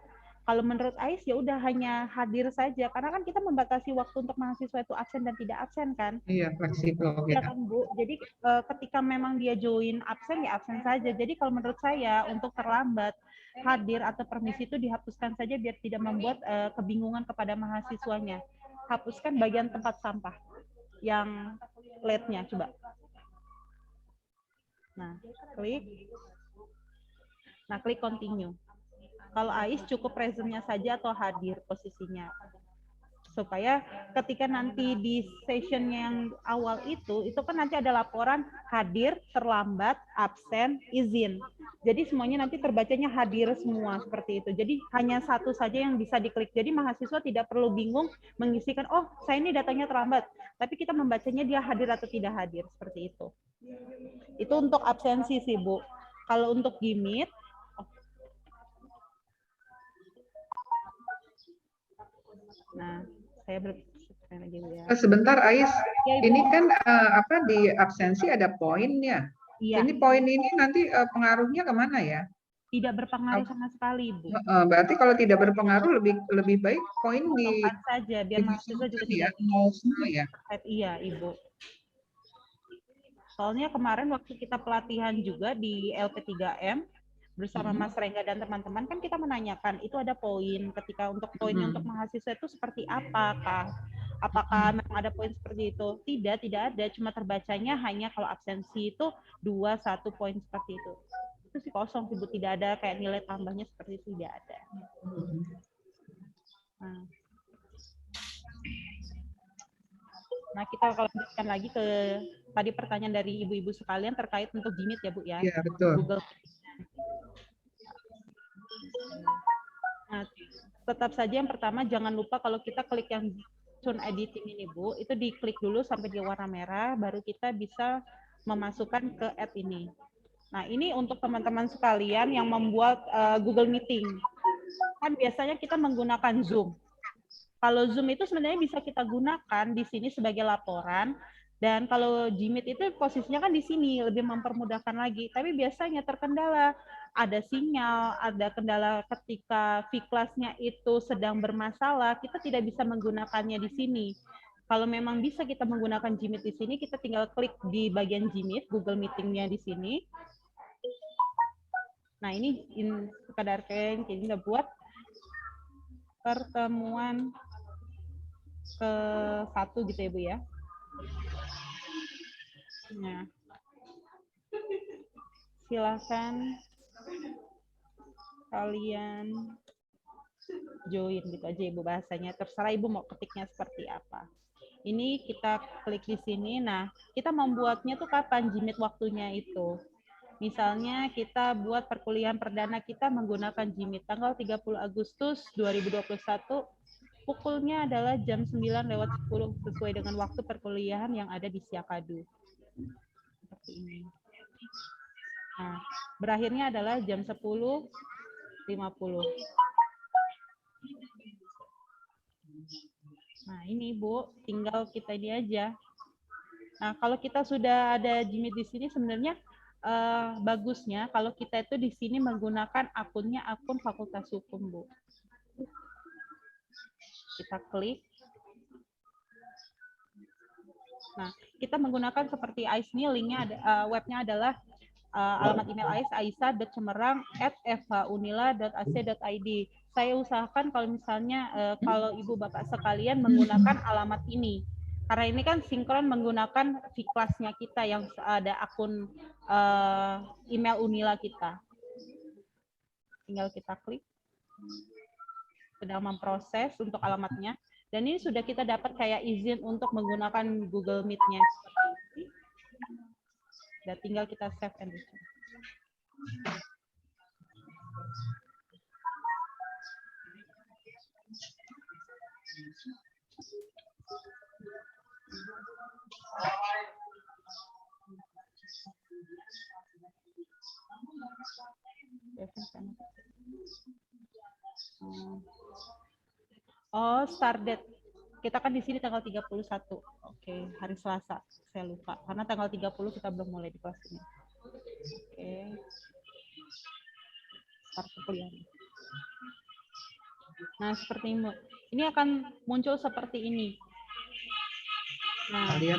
Kalau menurut Ais ya udah hanya hadir saja, karena kan kita membatasi waktu untuk mahasiswa itu absen dan tidak absen kan? Iya, fleksibel. Iya kan Bu. Jadi ketika memang dia join absen ya absen saja. Jadi kalau menurut saya untuk terlambat, hadir atau permisi itu dihapuskan saja biar tidak membuat kebingungan kepada mahasiswanya. Hapuskan bagian tempat sampah yang LED-nya coba. Nah, klik. Nah, klik continue. Kalau Ais cukup present-nya saja atau hadir posisinya. Supaya ketika nanti di session yang awal itu kan nanti ada laporan hadir, terlambat, absen, izin. Jadi semuanya nanti terbacanya hadir semua seperti itu. Jadi hanya satu saja yang bisa diklik. Jadi mahasiswa tidak perlu bingung mengisikan, oh saya ini datanya terlambat. Tapi kita membacanya dia hadir atau tidak hadir, seperti itu. Itu untuk absensi sih Bu. Kalau untuk Gimit, nah, saya lagi ya. Sebentar, Ais. Ya, ini kan di absensi ada poinnya. Iya. Ini poin ini nanti pengaruhnya kemana ya? Tidak berpengaruh sama sekali, Bu. Berarti kalau tidak berpengaruh lebih baik poin di saja biar mahasiswa juga tidak nol semua ya. Iya, Ibu. Soalnya kemarin waktu kita pelatihan juga di LP3M bersama Mas Rengga dan teman-teman kan kita menanyakan itu ada poin ketika untuk poinnya untuk mahasiswa itu seperti apakah memang ada poin seperti itu? Tidak ada, cuma terbacanya hanya kalau absensi itu 1 poin seperti itu. Itu sih kosong, Ibu, tidak ada kayak nilai tambahnya seperti itu, tidak ada. Nah, kita kalau lanjutkan lagi ke tadi pertanyaan dari ibu-ibu sekalian terkait untuk Gimit ya Bu ya. Iya, betul. Google. Nah, tetap saja yang pertama jangan lupa kalau kita klik yang tune editing ini Bu, itu diklik dulu sampai di warna merah, baru kita bisa memasukkan ke app ini. Nah, ini untuk teman-teman sekalian yang membuat Google Meeting. Kan biasanya kita menggunakan Zoom. Kalau Zoom itu sebenarnya bisa kita gunakan di sini sebagai laporan, dan kalau Gmeet itu posisinya kan di sini, lebih mempermudahkan lagi. Tapi biasanya terkendala, ada sinyal, ada kendala ketika V-Class-nya itu sedang bermasalah, kita tidak bisa menggunakannya di sini. Kalau memang bisa kita menggunakan Gmeet di sini, kita tinggal klik di bagian Gmeet, Google Meeting-nya di sini. Nah, ini sekadar kayak kita buat pertemuan ke-1 gitu ya Bu ya. Nah, silakan kalian join gitu aja Ibu bahasanya. Terserah Ibu mau ketiknya seperti apa. Ini kita klik di sini. Nah, kita membuatnya tuh kapan Gmeet waktunya itu. Misalnya kita buat perkuliahan perdana kita menggunakan Gmeet tanggal 30 Agustus 2021 Pukulnya adalah jam 9:10 sesuai dengan waktu perkuliahan yang ada di Siakadu. Seperti ini. Nah, berakhirnya adalah jam 10:50. Nah, ini Bu, tinggal kita ini aja. Nah, kalau kita sudah ada Jimit di sini, sebenarnya bagusnya kalau kita itu di sini menggunakan akunnya akun Fakultas Hukum, Bu. Kita klik. Nah, kita menggunakan seperti AIS ini, linknya ada, webnya adalah alamat email AIS, aisa.cemerlang@fhunila.ac.id. Saya usahakan kalau misalnya kalau Ibu Bapak sekalian menggunakan alamat ini. Karena ini kan sinkron menggunakan Fiklasnya kita yang ada akun email Unila kita. Tinggal kita klik. Sedang memproses untuk alamatnya. Dan ini sudah kita dapat kayak izin untuk menggunakan Google Meet-nya. Dan tinggal kita save and return. Oh, start date. Kita kan di sini tanggal 31. Oke, hari Selasa. Saya lupa. Karena tanggal 30 kita belum mulai di kelas ini. Oke. Start kuliah. Nah, seperti ini. Ini akan muncul seperti ini. Nah, ini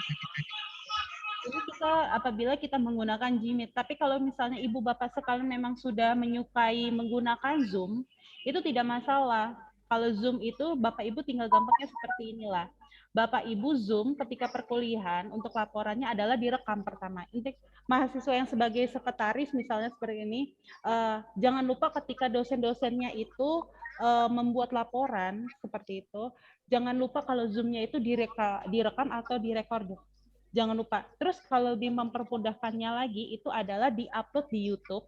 kita apabila kita menggunakan Jimit. Tapi kalau misalnya Ibu Bapak sekalian memang sudah menyukai menggunakan Zoom, itu tidak masalah. Kalau Zoom itu Bapak Ibu tinggal gampangnya seperti inilah. Bapak Ibu Zoom ketika perkuliahan untuk laporannya adalah direkam pertama. Untuk mahasiswa yang sebagai sekretaris misalnya seperti ini, jangan lupa ketika dosen-dosennya itu membuat laporan seperti itu, jangan lupa kalau Zoom-nya itu direkam atau direkord. Jangan lupa. Terus kalau mempermudahkannya lagi itu adalah di-upload di YouTube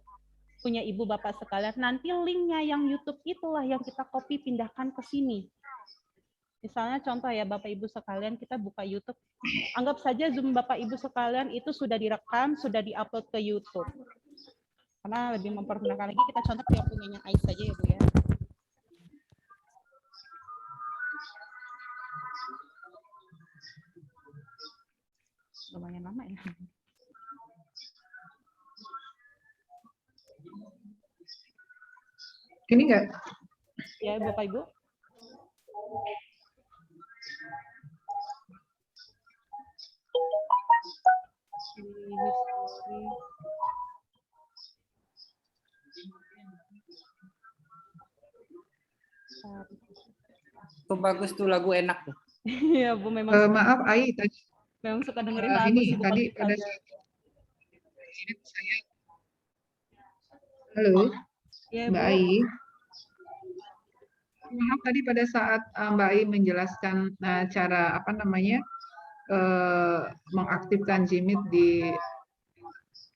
punya Ibu Bapak sekalian. Nanti linknya yang YouTube itulah yang kita copy pindahkan ke sini. Misalnya contoh ya Bapak Ibu sekalian, kita buka YouTube. Anggap saja Zoom Bapak Ibu sekalian itu sudah direkam, sudah di-upload ke YouTube. Karena lebih mempermudahkan lagi, kita contoh yang punyanya Ais saja ya Bu ya. Lumayan lama ya. Ini enggak? Ya, Bapak Ibu. Tuh bagus tuh, lagu enak tuh. Iya, Bu, memang maaf, Ai tadi. Memang suka dengerin lagu ini sih, tadi pada saat saya halo, ya, Mbak Bu. Ai. Maaf tadi pada saat Mbak Ai menjelaskan cara apa namanya mengaktifkan Jimit di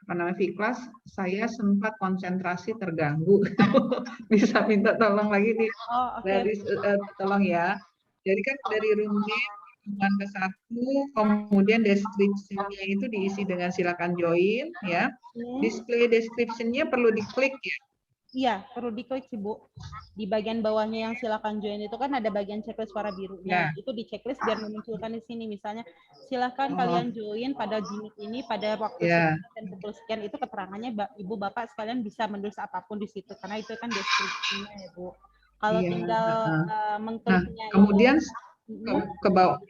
apa namanya Fiklas, saya sempat konsentrasi terganggu. Bisa minta tolong lagi nih, dari tolong ya. Jadi kan dari room name ke 1, kemudian deskripsinya itu diisi dengan silakan join ya. Display description-nya perlu diklik ya. Iya, perlu diklik sih Bu. Di bagian bawahnya yang silakan join itu kan ada bagian checklist warna birunya. Itu di checklist biar memunculkan di sini. Misalnya silakan kalian join pada Jimit ini pada waktu sekian dan pukul sekian. Itu keterangannya Ibu Bapak sekalian bisa menulis apapun di situ karena itu kan deskripsinya ya Bu. Kalau tinggal mengkliknya kemudian ke bawah.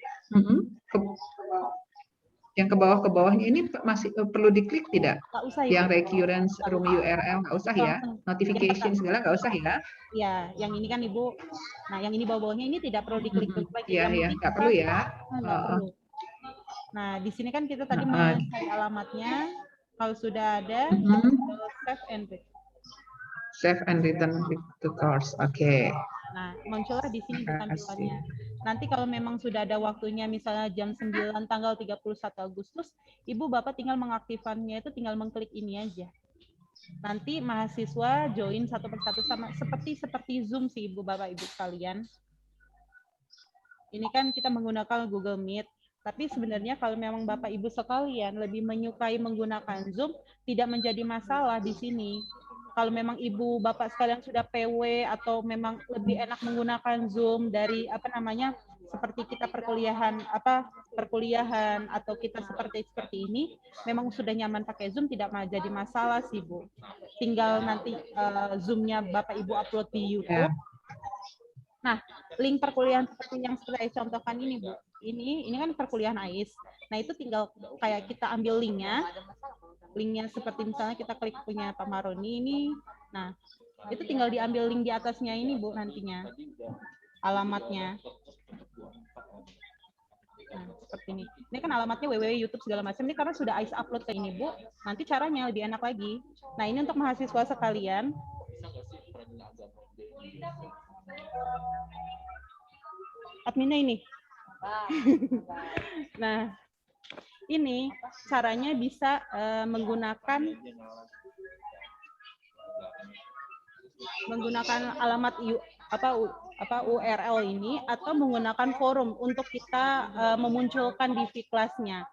Yang ke bawah-bawahnya ini masih perlu diklik tidak? Nggak usah, yang recurrence room URL nggak usah ya? Notification segala nggak usah ya? Iya, yang ini kan Ibu. Nah, yang ini bawah-bawahnya ini tidak perlu diklik lagi. Iya, nggak perlu ya? Nggak perlu. Nah, di sini kan kita tadi mencari alamatnya. Kalau sudah ada, save and return. Save and return to course. Oke. Nah, muncullah di sini tampilannya. Nanti kalau memang sudah ada waktunya, misalnya jam 9 tanggal 31 Agustus, Ibu Bapak tinggal mengaktifkannya itu tinggal mengklik ini aja. Nanti mahasiswa join satu persatu sama seperti Zoom sih Ibu Bapak Ibu sekalian. ini kan kita menggunakan Google Meet. Tapi sebenarnya kalau memang Bapak Ibu sekalian lebih menyukai menggunakan Zoom, tidak menjadi masalah di sini. Kalau memang Ibu Bapak sekalian sudah PW atau memang lebih enak menggunakan Zoom dari seperti kita perkuliahan atau kita seperti ini, memang sudah nyaman pakai Zoom, tidak jadi masalah sih Bu. Tinggal nanti Zoom-nya Bapak Ibu upload di YouTube. Nah, link perkuliahan seperti yang saya contohkan ini Bu. Ini kan perkuliahan AIS. Nah, itu tinggal kayak kita ambil linknya seperti misalnya kita klik punya Pak Maroni ini. Nah, itu tinggal diambil link di atasnya ini Bu nantinya. Alamatnya. Nah, seperti ini. Ini kan alamatnya www YouTube segala macam. Ini karena sudah AIS upload ke ini Bu. Nanti caranya lebih enak lagi. Nah, ini untuk mahasiswa sekalian. Adminnya ini. Nah, ini caranya bisa menggunakan alamat URL ini atau menggunakan forum untuk kita memunculkan di kelasnya.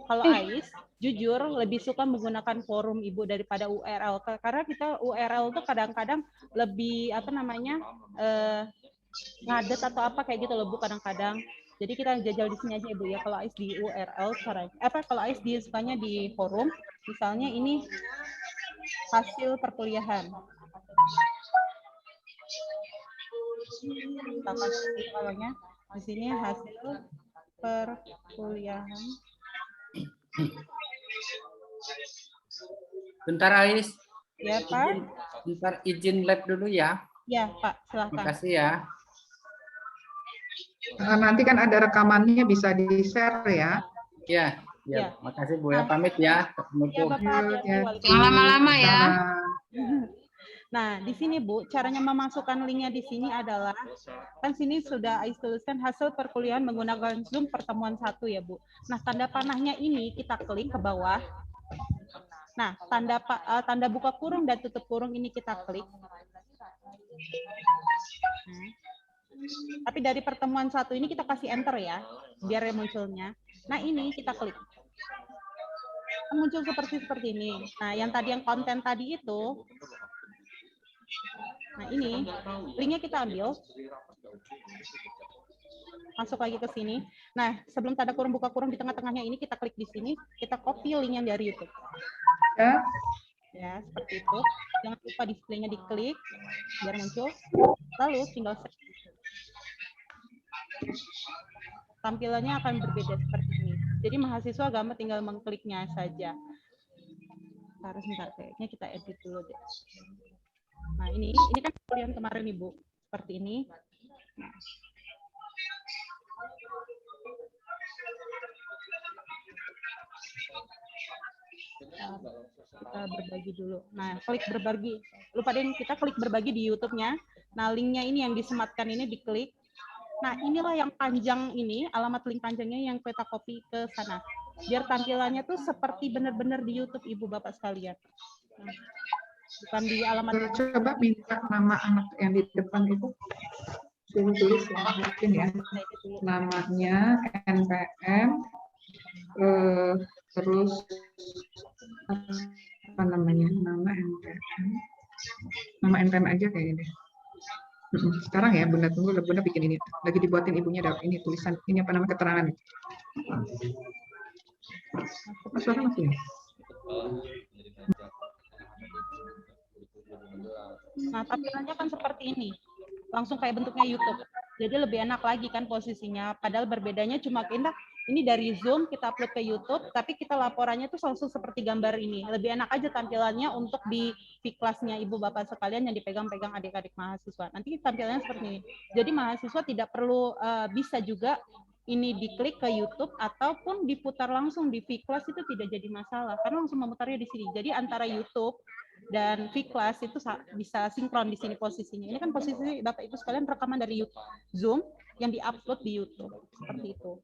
Kalau AIS, jujur lebih suka menggunakan forum Ibu daripada URL karena kita URL tuh kadang-kadang lebih ngadet atau apa kayak gitu loh Bu kadang-kadang. Jadi kita jajal di sini aja Ibu ya. Kalau AIS di URL kalau AIS dia sukanya di forum, misalnya ini hasil perkuliahan. Kita kasih kalanya di sini hasil perkuliahan. Bentar Ais. Ya Pak. Bentar izin live dulu ya. Ya Pak, silakan. Terima kasih ya. Nanti kan ada rekamannya bisa di-share ya. Ya. Makasih Bu ya, pamit ya. Ya Bapak, lama-lama ya. Nah, di sini Bu, caranya memasukkan linknya di sini adalah, kan sini sudah AIS tuliskan hasil perkuliahan menggunakan Zoom pertemuan 1 ya Bu. Nah, tanda panahnya ini kita klik ke bawah. Nah, tanda buka kurung dan tutup kurung ini kita klik. Tapi dari pertemuan 1 ini kita kasih enter ya, biar munculnya. Nah, ini kita klik. Muncul seperti ini. Nah, yang konten tadi itu, nah ini linknya kita ambil, masuk lagi ke sini. Nah, sebelum tanda kurung buka kurung di tengah-tengahnya ini kita klik di sini, kita copy linknya dari YouTube. Ya, seperti itu. Jangan lupa displaynya diklik biar muncul. Lalu tinggal save. Tampilannya akan berbeda seperti ini. Jadi mahasiswa gampang tinggal mengkliknya saja. Harus kayaknya kita edit dulu deh. Nah, ini kan perkuliahan kemarin Ibu. Seperti ini. Kita berbagi dulu. Nah, klik berbagi. Lupa deh, kita klik berbagi di YouTube-nya. Nah, linknya ini yang disematkan ini diklik. Nah, inilah yang panjang ini, alamat link panjangnya yang kita copy ke sana. Biar tampilannya tuh seperti benar-benar di YouTube Ibu Bapak sekalian. Nah, bukan di alamat. Coba minta nama anak yang di depan itu. Suruh tulis ya, mungkin ya. Namanya NPM, terus apa namanya? Nama NPM aja kayak gini. Sekarang ya Bunda, tunggu Bunda bikin ini. Lagi dibuatin ibunya ini tulisan ini apa namanya keterangan. Suara masih ya? Nah, tampilannya kan seperti ini. Langsung kayak bentuknya YouTube. Jadi lebih enak lagi kan posisinya. Padahal berbedanya cuma ini dari Zoom kita upload ke YouTube, tapi kita laporannya tuh langsung seperti gambar ini. Lebih enak aja tampilannya untuk di kelasnya Ibu Bapak sekalian yang dipegang-pegang adik-adik mahasiswa. Nanti tampilannya seperti ini. Jadi mahasiswa tidak perlu bisa juga ini diklik ke YouTube ataupun diputar langsung di V-Class itu tidak jadi masalah karena langsung memutarnya di sini. Jadi antara YouTube dan V-Class itu bisa sinkron di sini posisinya. Ini kan posisi Bapak Ibu sekalian rekaman dari Zoom yang diupload di YouTube seperti itu.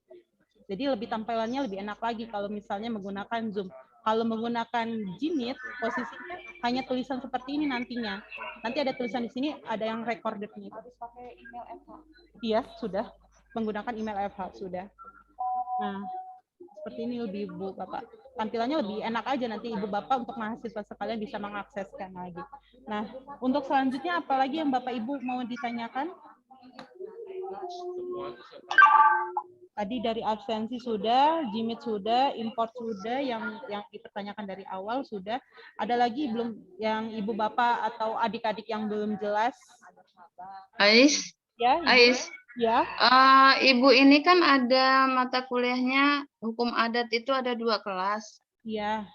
Jadi lebih tampilannya lebih enak lagi kalau misalnya menggunakan Zoom. Kalau menggunakan Gmeet, posisinya hanya tulisan seperti ini nantinya. Nanti ada tulisan di sini, ada yang recorded nih. Harus pakai email Eva. Iya, sudah. menggunakan email FH sudah. Nah, seperti ini lebih Ibu Bapak. Tampilannya lebih enak aja nanti Ibu Bapak untuk mahasiswa sekalian bisa mengakseskan lagi. Nah, untuk selanjutnya apalagi yang Bapak Ibu mau ditanyakan? Tadi dari absensi sudah, Jimit sudah, import sudah, yang dipertanyakan dari awal sudah. Ada lagi belum yang Ibu Bapak atau adik-adik yang belum jelas? Ais, Ya, Ibu. Ais. Ya. Ibu ini kan ada mata kuliahnya hukum adat itu ada 2 kelas. Iya.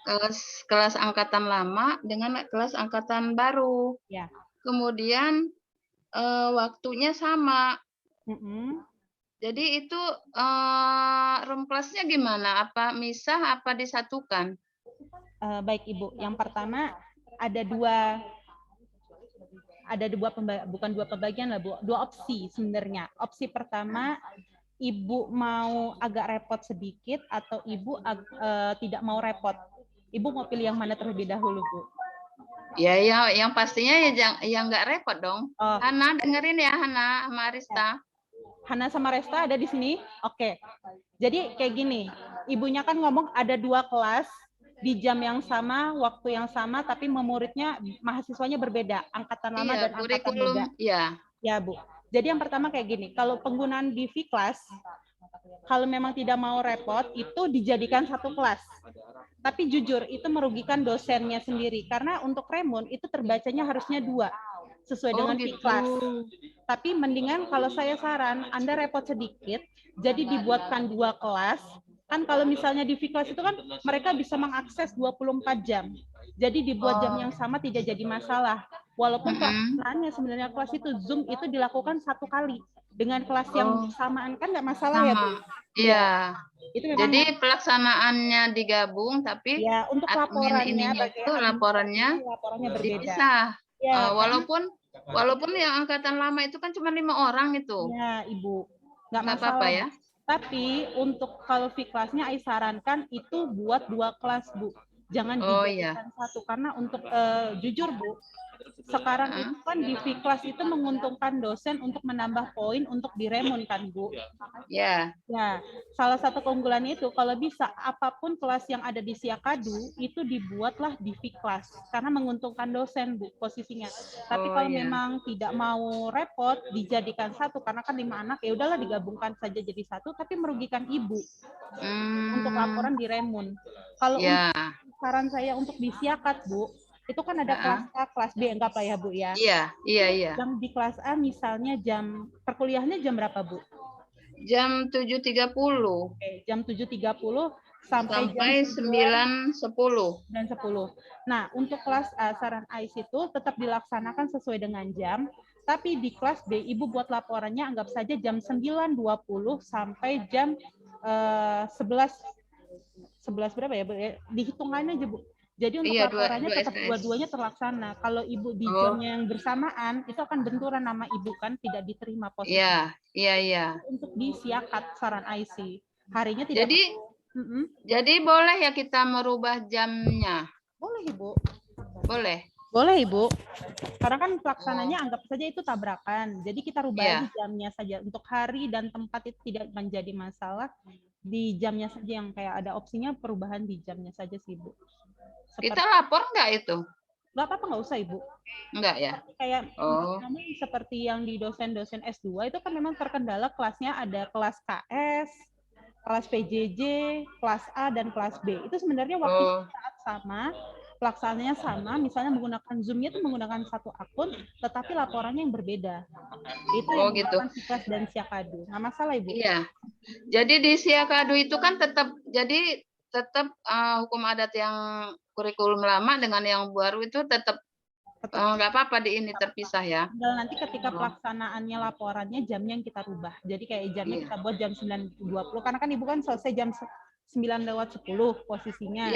Kelas angkatan lama dengan kelas angkatan baru. Ya. Kemudian waktunya sama. Jadi itu room kelasnya gimana? Apa misah? Apa disatukan? Baik Ibu. Yang pertama ada bukan dua pembagian lah Bu, 2 opsi sebenarnya. Opsi pertama, Ibu mau agak repot sedikit atau Ibu tidak mau repot. Ibu mau pilih yang mana terlebih dahulu Bu? Ya, yang pastinya ya yang nggak repot dong. Hana dengerin ya, Hana sama Arista. Hana sama Resta ada di sini? Oke. Jadi kayak gini, ibunya kan ngomong ada 2 kelas di jam yang sama, waktu yang sama, tapi muridnya, mahasiswanya berbeda, angkatan lama dan angkatan muda. Iya. Ya, Bu. Jadi yang pertama kayak gini, kalau penggunaan di V-Class, kalau memang tidak mau repot, itu dijadikan 1 kelas. Tapi jujur, itu merugikan dosennya sendiri. Karena untuk Remon, itu terbacanya harusnya 2, sesuai dengan V-Class. Tapi mendingan kalau saya saran, Anda repot sedikit, jadi dibuatkan 2 kelas. Kan kalau misalnya di V-Class itu kan mereka bisa mengakses 24 jam. Jadi dibuat jam yang sama tidak jadi masalah. Walaupun pelaksanaannya sebenarnya kelas itu Zoom itu dilakukan 1 kali. Dengan kelas yang bersamaan kan nggak masalah ya Bu? Iya. Itu memang, jadi pelaksanaannya digabung, tapi ya, untuk laporannya laporannya berbeda. dipisah. Ya, walaupun yang angkatan lama itu kan cuma 5 orang itu. Ya, Ibu. Nggak masalah. Apa-apa ya. Tapi untuk kalau V-Class-nya saya sarankan itu buat 2 kelas, Bu. Jangan dijadikan 1. Karena untuk jujur, Bu, sekarang itu kan di V-Class itu menguntungkan dosen untuk menambah poin untuk di Remon kan, Bu? Ya. Ya, salah satu keunggulannya itu kalau bisa apapun kelas yang ada di Siakadu itu dibuatlah di V-Class karena menguntungkan dosen Bu posisinya. Tapi kalau memang tidak mau repot dijadikan 1 karena kan 5 anak ya udahlah digabungkan saja jadi 1 tapi merugikan ibu untuk laporan di Remon. Kalau untuk saran saya untuk di Siakat Bu, itu kan ada kelas A, kelas B, enggak apa ya Bu ya? Iya. Yang di kelas A misalnya jam perkuliahannya jam berapa Bu? Jam 7.30. Oke, jam 7.30 sampai jam 9.10. Dan 10. Nah, untuk kelas A, saran AIS itu tetap dilaksanakan sesuai dengan jam, tapi di kelas B, Ibu buat laporannya anggap saja jam 9.20 sampai jam 11 berapa ya Bu? Dihitungannya aja Bu. Jadi untuk laporannya tetap dua-duanya terlaksana. Kalau Ibu di jamnya yang bersamaan, itu akan benturan nama Ibu kan, tidak diterima posisi. Iya. Untuk di Siakat saran IC. Harinya tidak Jadi boleh ya kita merubah jamnya? Boleh, Ibu. Boleh, Ibu. Karena kan pelaksananya anggap saja itu tabrakan. Jadi kita rubah aja jamnya saja. Untuk hari dan tempat itu tidak menjadi masalah. Di jamnya saja yang kayak ada opsinya perubahan di jamnya saja sih, Bu. Kita lapor nggak itu? Nggak apa-apa, nggak usah Ibu. Nggak ya? Kayak seperti yang di dosen-dosen S2 itu kan memang terkendala kelasnya ada kelas KS, kelas PJJ, kelas A, dan kelas B. Itu sebenarnya waktu saat sama, pelaksanaannya sama, misalnya menggunakan Zoom-nya itu menggunakan 1 akun, tetapi laporannya yang berbeda. Itu yang menggunakan V-Class dan Siakadu. Nggak masalah Ibu. Iya. Jadi di Siakadu itu kan tetap hukum adat yang kurikulum lama dengan yang baru itu tetap nggak apa-apa di ini terpisah ya. Tinggal nanti ketika pelaksanaannya laporannya jamnya yang kita rubah. Jadi kayak jamnya kita buat jam 9.20 karena kan Ibu kan selesai jam 9:10 posisinya.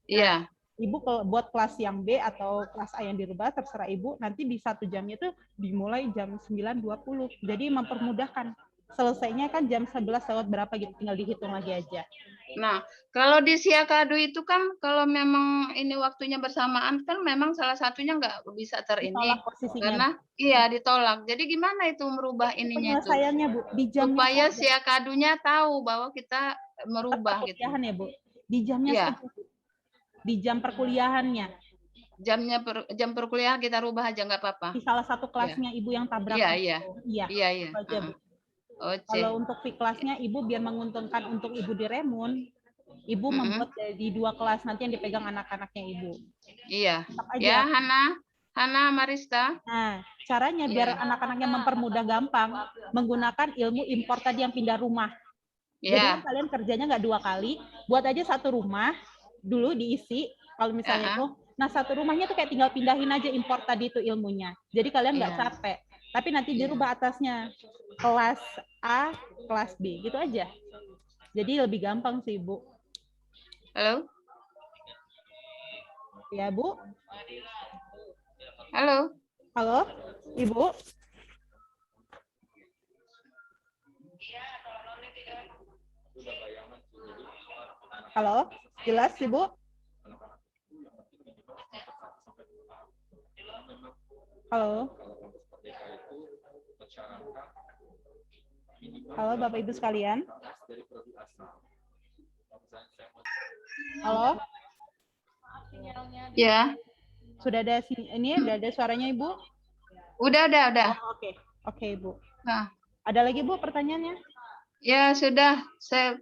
Iya. Ibu kalau buat kelas yang B atau kelas A yang dirubah terserah Ibu. Nanti di 1 jamnya itu dimulai jam 9.20. Jadi mempermudahkan selesainya kan jam 11 lewat berapa gitu, tinggal dihitung lagi aja. Nah, kalau di Siakadu itu kan kalau memang ini waktunya bersamaan kan memang salah satunya nggak bisa Ditolak posisinya, karena iya ditolak. Jadi gimana itu merubah ininya itu? Penyelesaiannya Bu, di jamnya Supaya saja. Siakadunya tahu bahwa kita merubah gitu. Ya Bu, di jamnya Iya. saja. Di jam perkuliahannya. Jam perkuliahan kita rubah aja nggak apa-apa. Di salah satu kelasnya Ibu yang tabrak. Iya. Aja, Bu. Kalau untuk di kelasnya Ibu biar menguntungkan untuk Ibu di Remun, Ibu membuat di 2 kelas nanti yang dipegang anak-anaknya Ibu. Iya. Ya, Hana Marista. Nah, caranya biar anak-anaknya mempermudah gampang menggunakan ilmu impor tadi yang pindah rumah. Jadi kalian kerjanya nggak 2 kali, buat aja 1 rumah dulu diisi. Kalau misalnya itu, nah 1 rumahnya tuh kayak tinggal pindahin aja impor tadi itu ilmunya. Jadi kalian nggak capek. Tapi nanti dirubah atasnya kelas A, kelas B, gitu aja. Jadi lebih gampang sih, Bu. Halo? Ya, Bu? Halo? Halo, Ibu? Halo, jelas, Ibu? Halo? Halo, Bapak Ibu sekalian? Halo? Ya. Sudah ada ini, udah ada suaranya Ibu? Udah. Oh, oke, Ibu. Nah, ada lagi Bu pertanyaannya? Ya sudah, saya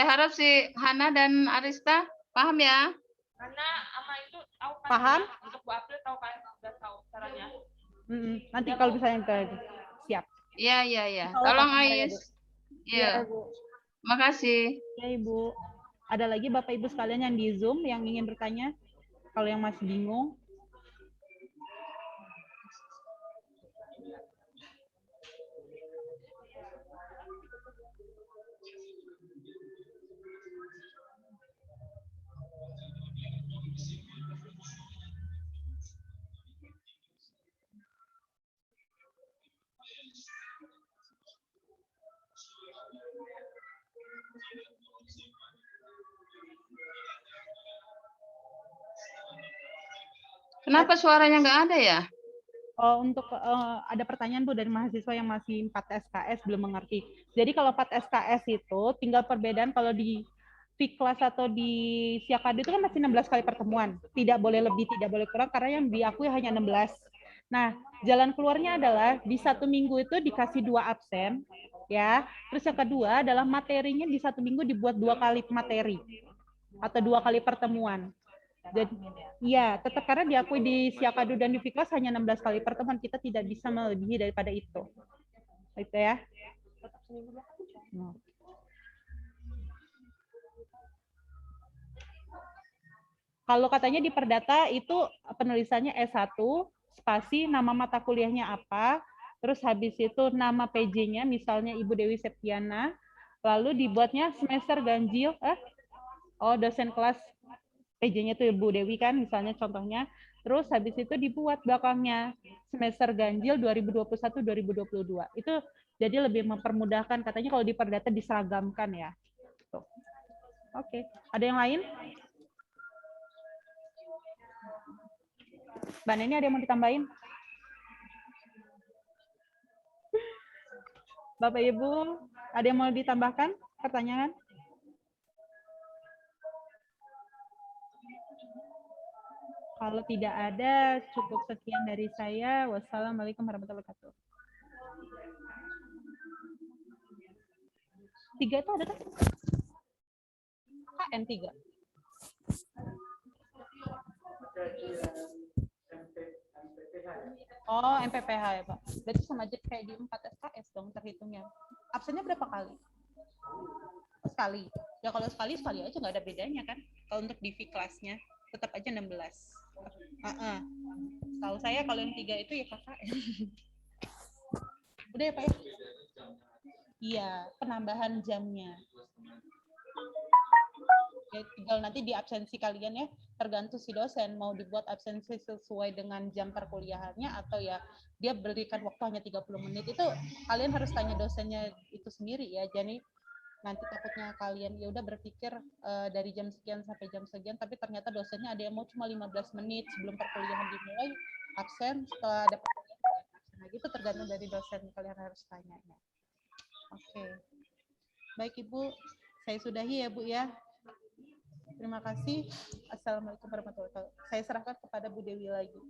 harap si Hana dan Arista paham ya. Hana sama itu tahu kan? Paham? Untuk Bu April tahu kan? Sudah tahu caranya. Nanti kalau misalnya kita siap. Iya. Tolong Ais. Iya. Makasih. Ya Ibu. Ada lagi Bapak Ibu sekalian yang di Zoom yang ingin bertanya? Kalau yang masih bingung. Kenapa suaranya nggak ada ya? Untuk ada pertanyaan Bu dari mahasiswa yang masih 4 SKS belum mengerti. Jadi kalau 4 SKS itu tinggal perbedaan kalau di Fiklas atau di Siakadu itu kan masih 16 kali pertemuan. Tidak boleh lebih, tidak boleh kurang karena yang diakui hanya 16. Nah, jalan keluarnya adalah di 1 minggu itu dikasih 2 absen, ya. Terus yang kedua adalah materinya di 1 minggu dibuat 2 kali materi atau 2 kali pertemuan. Jadi, ya, tetap karena diakui di Siakadu dan di Fiklas hanya 16 kali pertemuan, kita tidak bisa melebihi daripada itu. Itu ya. Kalau katanya di Perdata itu penulisannya S1, spasi, nama mata kuliahnya apa, terus habis itu nama PJ-nya, misalnya Ibu Dewi Septiana, lalu dibuatnya semester ganjil, dosen kelas PJ-nya itu Ibu Dewi kan, misalnya contohnya. Terus habis itu dibuat belakangnya semester ganjil 2021-2022. Itu jadi lebih mempermudahkan, katanya kalau di Perdata diseragamkan ya. Tuh. Oke, ada yang lain? Mbak Neni ada yang mau ditambahin? Bapak Ibu, ada yang mau ditambahkan pertanyaan? Kalau tidak ada, cukup sekian dari saya. Wassalamualaikum warahmatullahi wabarakatuh. 3 itu ada kan? KN 3. Oh, MPPH ya Pak. Berarti sama aja kayak di 4 SKS dong terhitungnya. Absennya berapa kali? Sekali. Ya kalau sekali aja nggak ada bedanya kan. Kalau untuk DV kelasnya tetap aja 16. Tahu saya kalau yang 3 itu ya KKN. Udah ya Pak ya? Iya, penambahan jamnya. Ya, tinggal nanti di absensi kalian ya, tergantung si dosen mau dibuat absensi sesuai dengan jam perkuliahannya atau ya dia berikan waktu hanya 30 menit. Itu kalian harus tanya dosennya itu sendiri ya. Jadi nanti takutnya kalian ya udah berpikir dari jam sekian sampai jam sekian, tapi ternyata dosennya ada yang mau cuma 15 menit sebelum perkuliahan dimulai absen, setelah ada perkuliahan absen. Nah, gitu tergantung dari dosen, kalian harus tanya ya. Oke. Baik Ibu, saya sudahi ya Bu ya. Terima kasih. Assalamualaikum warahmatullahi wabarakatuh. Saya serahkan kepada Bu Dewi lagi.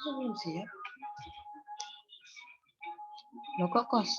Belum siap. Loh kok kos?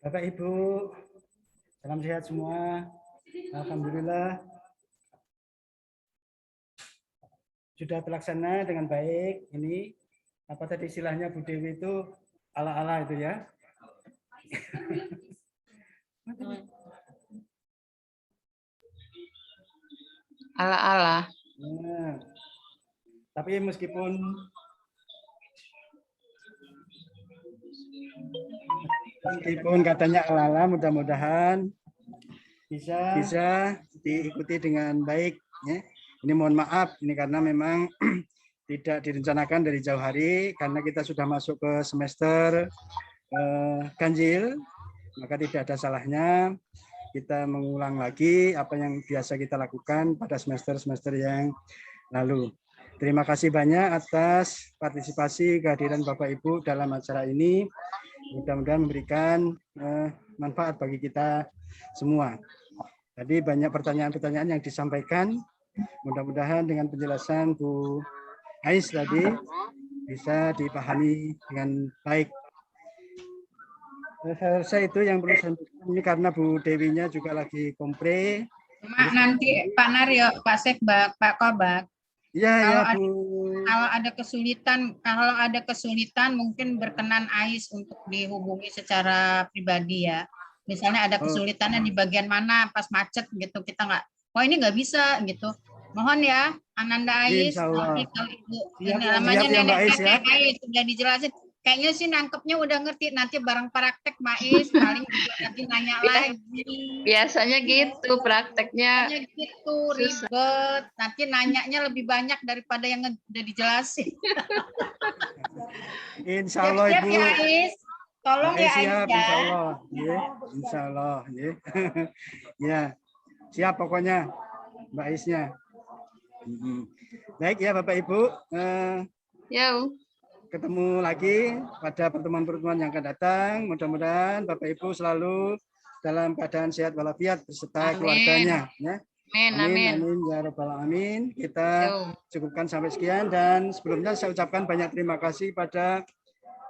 Bapak Ibu, salam sehat semua. Alhamdulillah sudah terlaksana dengan baik. Ini apa tadi istilahnya Bu Dewi itu ala-ala itu ya. Ala-ala. Nah, tapi meskipun katanya ala-ala, mudah-mudahan bisa diikuti dengan baik. Ya. Ini mohon maaf, ini karena memang tidak direncanakan dari jauh hari, karena kita sudah masuk ke semester ganjil, maka tidak ada salahnya kita mengulang lagi apa yang biasa kita lakukan pada semester-semester yang lalu. Terima kasih banyak atas partisipasi kehadiran Bapak Ibu dalam acara ini. Mudah-mudahan memberikan manfaat bagi kita semua. Tadi banyak pertanyaan-pertanyaan yang disampaikan. Mudah-mudahan dengan penjelasan Bu Ais tadi bisa dipahami dengan baik. Saya itu yang perlu saya sampaikan ini karena Bu Dewinya juga lagi kompre. Nanti Pak Naryo, Pak Sekbak, Pak Kobak. Ya, Bu. Kalau ada kesulitan mungkin berkenan Ais untuk dihubungi secara pribadi ya. Misalnya ada kesulitannya di bagian mana pas macet gitu, kita ini nggak bisa gitu. Mohon ya Ananda Ais, nanti kalau Ibu ini namanya nenek kakek Ais sudah dijelasin. Kayaknya sih nangkepnya udah ngerti, nanti bareng praktek Mbak Is, paling juga nanti nanya lagi. Biasanya gitu prakteknya. Biasanya gitu, ribet. Nanti nanyanya lebih banyak daripada yang udah dijelasin. Insya Allah Ibu. Ya, Is. Tolong ya, Is ya. Insya Allah. Ya, insya Allah. Ya. Ya, siap pokoknya Mbak Isnya. Baik ya Bapak Ibu. Ketemu lagi pada pertemuan-pertemuan yang akan datang. Mudah-mudahan Bapak Ibu selalu dalam keadaan sehat walafiat beserta keluarganya. Ya. Amin. Ya Rabbal Alamin. Kita cukupkan sampai sekian dan sebelumnya saya ucapkan banyak terima kasih pada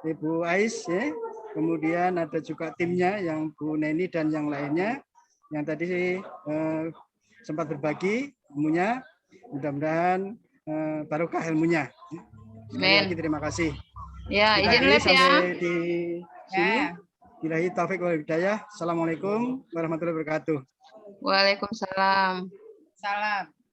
Ibu Ais. Ya. Kemudian ada juga timnya yang Bu Neni dan yang lainnya yang tadi sempat berbagi ilmunya. Mudah-mudahan barokah ilmunya. Sekali lagi terima kasih. Ya, izin les ya. Sampai di sini. Billahi taufik wal hidayah. Assalamualaikum warahmatullahi wabarakatuh. Waalaikumsalam. Salam.